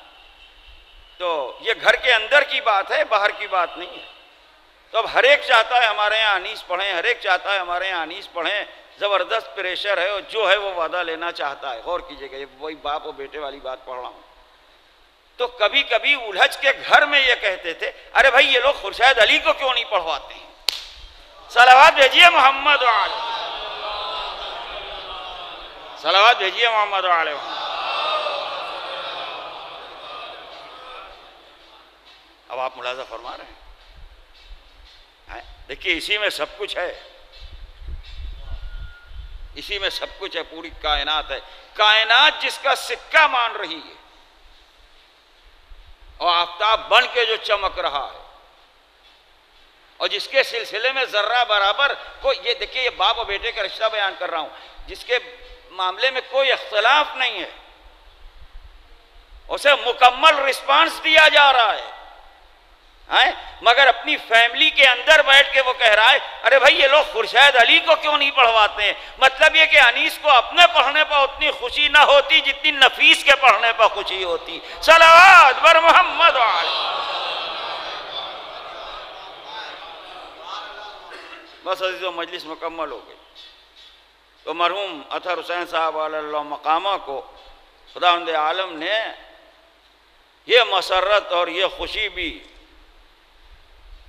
تو یہ گھر کے اندر کی بات ہے، باہر کی بات نہیں ہے۔ تو اب ہر ایک چاہتا ہے ہمارے یہاں انیس پڑھیں، ہر ایک چاہتا ہے ہمارے یہاں انیس پڑھیں، زبردست پریشر ہے، اور جو ہے وہ وعدہ لینا چاہتا ہے۔ غور کیجئے گا، یہ وہی باپ اور بیٹے والی بات پڑھ رہا ہوں۔ تو کبھی کبھی الجھ کے گھر میں یہ کہتے تھے، ارے بھائی یہ لوگ خورشید علی کو کیوں نہیں پڑھواتے ہیں؟ صلوات بھیجیے محمد وعلى، صلوات بھیجیے محمد وعلى۔ اب آپ ملاحظہ فرما رہے ہیں، دیکھیے اسی میں سب کچھ ہے، اسی میں سب کچھ ہے، پوری کائنات ہے، کائنات جس کا سکہ مان رہی ہے اور آفتاب بن کے جو چمک رہا ہے، اور جس کے سلسلے میں ذرہ برابر کوئی، یہ دیکھیے یہ باپ اور بیٹے کا رشتہ بیان کر رہا ہوں، جس کے معاملے میں کوئی اختلاف نہیں ہے، اسے مکمل رسپانس دیا جا رہا ہے، مگر اپنی فیملی کے اندر بیٹھ کے وہ کہہ رہا ہے، ارے بھائی یہ لوگ خورشید علی کو کیوں نہیں پڑھواتے ہیں؟ مطلب یہ کہ انیس کو اپنے پڑھنے پر اتنی خوشی نہ ہوتی جتنی نفیس کے پڑھنے پر خوشی ہوتی۔ صلوات بر محمد وعلی۔ بس عزیزو، مجلس مکمل ہو گئی۔ تو مرحوم اطہر حسین صاحب علی اللہ مقامہ کو خداوند عالم نے یہ مسرت اور یہ خوشی بھی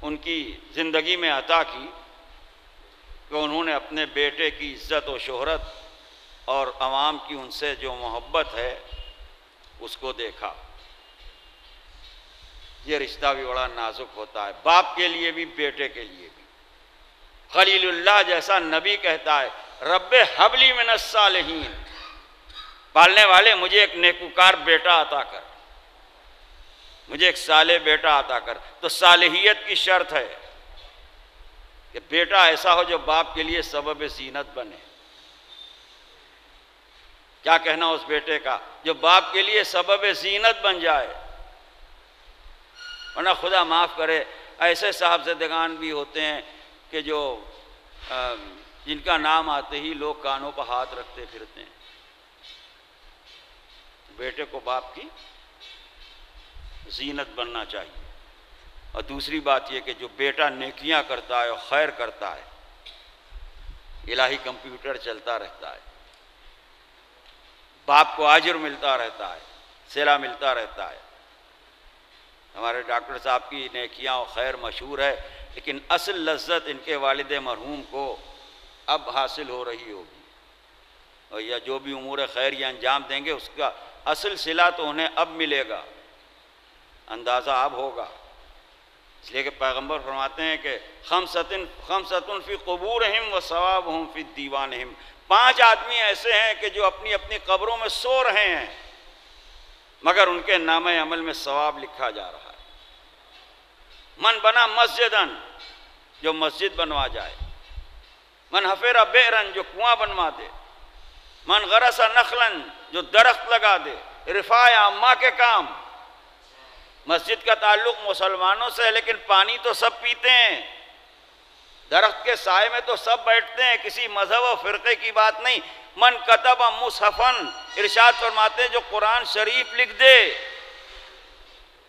ان کی زندگی میں عطا کی کہ انہوں نے اپنے بیٹے کی عزت و شہرت اور عوام کی ان سے جو محبت ہے اس کو دیکھا۔ یہ رشتہ بھی بڑا نازک ہوتا ہے، باپ کے لیے بھی بیٹے کے لیے بھی۔ خلیل اللہ جیسا نبی کہتا ہے، رب ہب لی من الصالحین، پالنے والے مجھے ایک نیکوکار بیٹا عطا کر، مجھے ایک صالح بیٹا عطا کر۔ تو صالحیت کی شرط ہے کہ بیٹا ایسا ہو جو باپ کے لیے سبب زینت بنے۔ کیا کہنا اس بیٹے کا جو باپ کے لیے سبب زینت بن جائے؟ ورنہ خدا معاف کرے، ایسے صاحبزادگان بھی ہوتے ہیں کہ جو جن کا نام آتے ہی لوگ کانوں پر ہاتھ رکھتے پھرتے ہیں۔ بیٹے کو باپ کی زینت بننا چاہیے۔ اور دوسری بات یہ کہ جو بیٹا نیکیاں کرتا ہے اور خیر کرتا ہے، الہی کمپیوٹر چلتا رہتا ہے، باپ کو اجر ملتا رہتا ہے، صلہ ملتا رہتا ہے۔ ہمارے ڈاکٹر صاحب کی نیکیاں اور خیر مشہور ہے، لیکن اصل لذت ان کے والد مرحوم کو اب حاصل ہو رہی ہوگی، اور یا جو بھی امور خیر یہ انجام دیں گے اس کا اصل صلہ تو انہیں اب ملے گا، اندازہ اب ہوگا۔ اس لیے کہ پیغمبر فرماتے ہیں کہ خمسۃ فی قبورہم و ثوابہم فی دیوانہم، 5 آدمی ایسے ہیں کہ جو اپنی اپنی قبروں میں سو رہے ہیں مگر ان کے نامہ عمل میں ثواب لکھا جا رہا ہے۔ من بنا مسجدن، جو مسجد بنوا جائے، من حفر بئرن، جو کنواں بنوا دے، من غرس نخلن، جو درخت لگا دے، رفاع عامہ کے کام۔ مسجد کا تعلق مسلمانوں سے ہے لیکن پانی تو سب پیتے ہیں، درخت کے سائے میں تو سب بیٹھتے ہیں، کسی مذہب و فرقے کی بات نہیں۔ من کتب مصحفن، ارشاد فرماتے ہیں جو قرآن شریف لکھ دے۔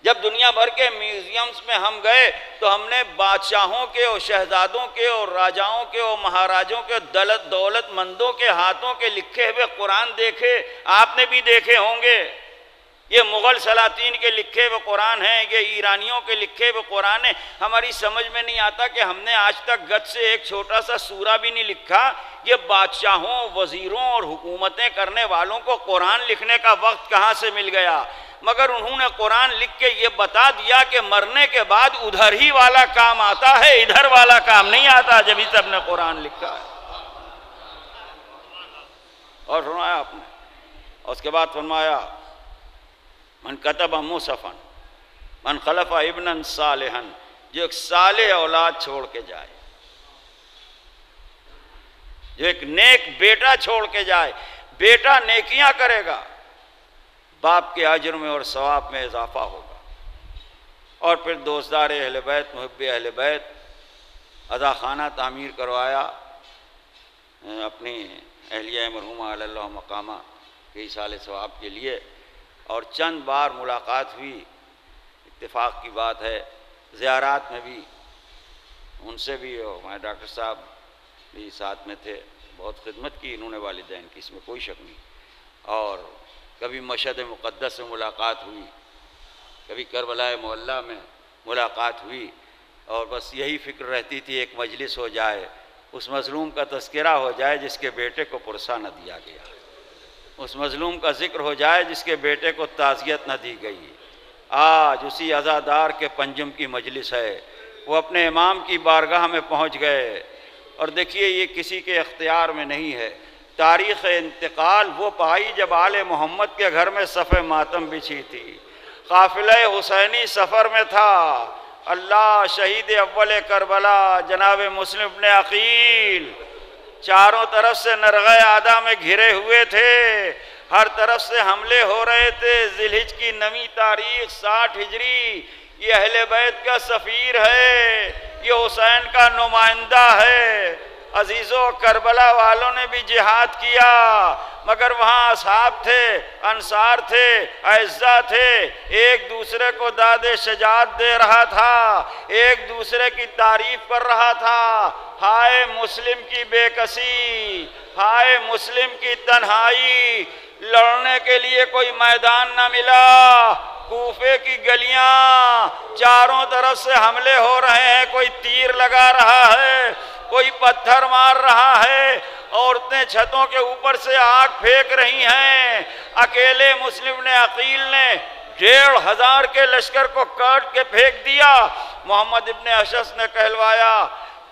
جب دنیا بھر کے میوزیمز میں ہم گئے تو ہم نے بادشاہوں کے اور شہزادوں کے اور راجاؤں کے اور مہاراجوں کے دولت مندوں کے ہاتھوں کے لکھے ہوئے قرآن دیکھے، آپ نے بھی دیکھے ہوں گے۔ یہ مغل سلاطین کے لکھے ہوئے قرآن ہیں، یہ ایرانیوں کے لکھے ہوئے قرآن ہیں۔ ہماری سمجھ میں نہیں آتا کہ ہم نے آج تک گد سے ایک چھوٹا سا سورہ بھی نہیں لکھا۔ یہ بادشاہوں، وزیروں اور حکومتیں کرنے والوں کو قرآن لکھنے کا وقت کہاں سے مل گیا؟ مگر انہوں نے قرآن لکھ کے یہ بتا دیا کہ مرنے کے بعد ادھر ہی والا کام آتا ہے، ادھر والا کام نہیں آتا، جب ہی سب نے قرآن لکھا ہے۔ اور فرمایا آپ نے، اور اس کے بعد فرمایا من کتب مصحفن من خلف ابنا صالحا، جو ایک صالح اولاد چھوڑ کے جائے، جو ایک نیک بیٹا چھوڑ کے جائے، بیٹا نیکیاں کرے گا، باپ کے اجر میں اور ثواب میں اضافہ ہوگا۔ اور پھر دوستدار اہل بیت، محب اہل بیت، عزا خانہ تعمیر کروایا اپنی اہلیہ مرحومہ علی اللہ مقامہ کے ایصال ثواب کے لیے، اور چند بار ملاقات ہوئی، اتفاق کی بات ہے زیارات میں بھی ان سے بھی، اور ہمارے ڈاکٹر صاحب بھی ساتھ میں تھے، بہت خدمت کی انہوں نے والدین کی، اس میں کوئی شک نہیں، اور کبھی مشہد مقدس سے ملاقات ہوئی، کبھی کربلا معلیٰ میں ملاقات ہوئی، اور بس یہی فکر رہتی تھی ایک مجلس ہو جائے، اس مظلوم کا تذکرہ ہو جائے جس کے بیٹے کو پرسہ نہ دیا گیا، اس مظلوم کا ذکر ہو جائے جس کے بیٹے کو تعزیت نہ دی گئی۔ آج اسی عزادار کے پنجم کی مجلس ہے، وہ اپنے امام کی بارگاہ میں پہنچ گئے، اور دیکھیے یہ کسی کے اختیار میں نہیں ہے، تاریخ انتقال وہ پائی جب آل محمد کے گھر میں صف ماتم بچھی تھی، قافلہ حسینی سفر میں تھا، اللہ شہید اول کربلا جناب مسلم ابن عقیل چاروں طرف سے نرغہ عادہ میں گھرے ہوئے تھے، ہر طرف سے حملے ہو رہے تھے، ذی الحجہ کی 9 تاریخ 60 ہجری، یہ اہل بیت کا سفیر ہے، یہ حسین کا نمائندہ ہے۔ عزیزو، کربلا والوں نے بھی جہاد کیا، مگر وہاں اصحاب تھے، انصار تھے، اعزہ تھے، ایک دوسرے کو داد شجاعت دے رہا تھا، ایک دوسرے کی تعریف کر رہا تھا۔ ہائے مسلم کی بے کسی، ہائے مسلم کی تنہائی، لڑنے کے لیے کوئی میدان نہ ملا، کوفے کی گلیاں چاروں طرف سے حملے ہو رہے ہیں، کوئی تیر لگا رہا ہے، کوئی پتھر مار رہا ہے، عورتیں چھتوں کے اوپر سے آگ پھینک رہی ہیں۔ اکیلے مسلم نے عقیل نے 1500 کے لشکر کو کاٹ کے پھینک دیا۔ محمد ابن اشعث نے کہلوایا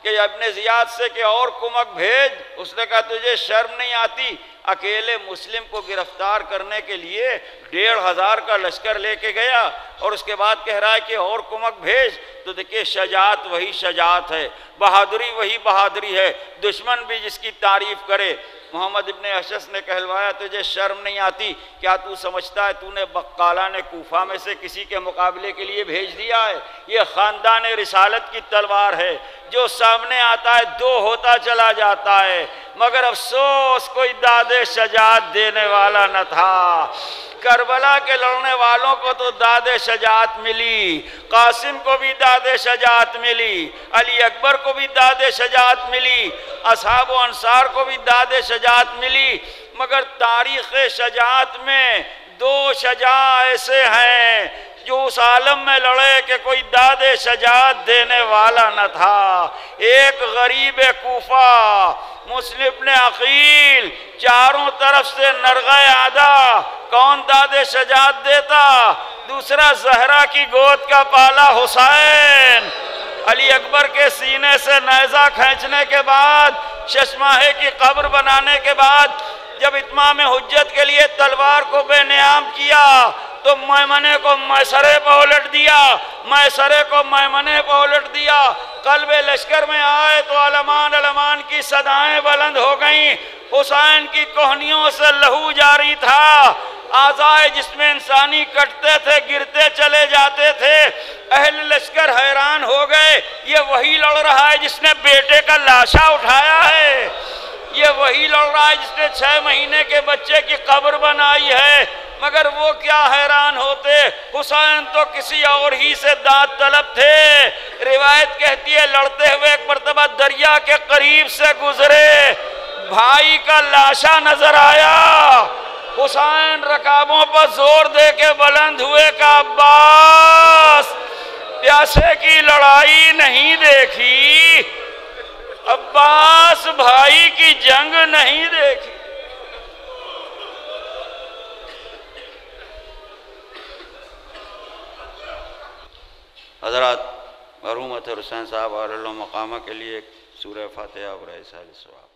کہ ابن زیاد سے کہ اور کمک بھیج، اس نے کہا تجھے شرم نہیں آتی؟ اکیلے مسلم کو گرفتار کرنے کے لیے 1500 کا لشکر لے کے گیا، اور اس کے بعد کہہ رہا ہے کہ اور کمک بھیج۔ تو دیکھیں شجاعت وہی شجاعت ہے، بہادری وہی بہادری ہے، دشمن بھی جس کی تعریف کرے۔ محمد ابن اشعث نے کہلوایا تجھے شرم نہیں آتی؟ کیا تو سمجھتا ہے تو نے بقالان کوفہ میں سے کسی کے مقابلے کے لیے بھیج دیا ہے؟ یہ خاندان رسالت کی تلوار ہے، جو سامنے آتا ہے 2 ہوتا چلا جاتا ہے، مگر افسوس کوئی داد شجاعت دینے والا نہ تھا۔ کربلا کے لڑنے والوں کو تو داد شجاعت ملی، قاسم کو بھی داد شجاعت ملی، علی اکبر کو بھی داد شجاعت ملی، اصحاب و انصار کو بھی داد شجاعت ملی، مگر تاریخ شجاعت میں 2 شجاع ایسے ہیں جو اس عالم میں لڑے کہ کوئی داد شجاعت دینے والا نہ تھا۔ ایک غریب کوفہ مسلم ابن عقیل، چاروں طرف سے نرغہ عادہ، کون داد شجاعت دیتا؟ دوسرا زہرا کی گود کا پالا حسین، علی اکبر کے سینے سے نیزہ کھینچنے کے بعد، ششماہے کی قبر بنانے کے بعد، جب اتمام حجت کے لیے تلوار کو بے نیام کیا تو میمنے کو میسرے پہ الٹ دیا، میسرے کو میمنے پہ الٹ دیا۔ قلب لشکر میں آئے تو علمان علمان کی صدائیں بلند ہو گئیں، حسین کی کوہنیوں سے لہو جاری تھا، اعضائے جسم انسانی کٹتے تھے، گرتے چلے جاتے تھے۔ اہل لشکر حیران ہو گئے، یہ وہی لڑ رہا ہے جس نے بیٹے کا لاشا اٹھایا ہے، یہ وہی لڑ رہا ہے جس نے 6 مہینے کے بچے کی قبر بنائی ہے، مگر وہ کیا حیران ہوتے، حسین تو کسی اور ہی سے داد طلب تھے۔ روایت کہتی ہے لڑتے ہوئے ایک مرتبہ دریا کے قریب سے گزرے، بھائی کا لاشا نظر آیا، حسین رکابوں پر زور دے کے بلند ہوئے کہ عباس پیاسے کی لڑائی نہیں دیکھی، عباس بھائی کی جنگ نہیں دیکھی۔ حضرات، مرحوم حسین صاحب علیہ اللہ مقامہ کے لیے ایک سورہ فاتحہ اور ایصال ثواب۔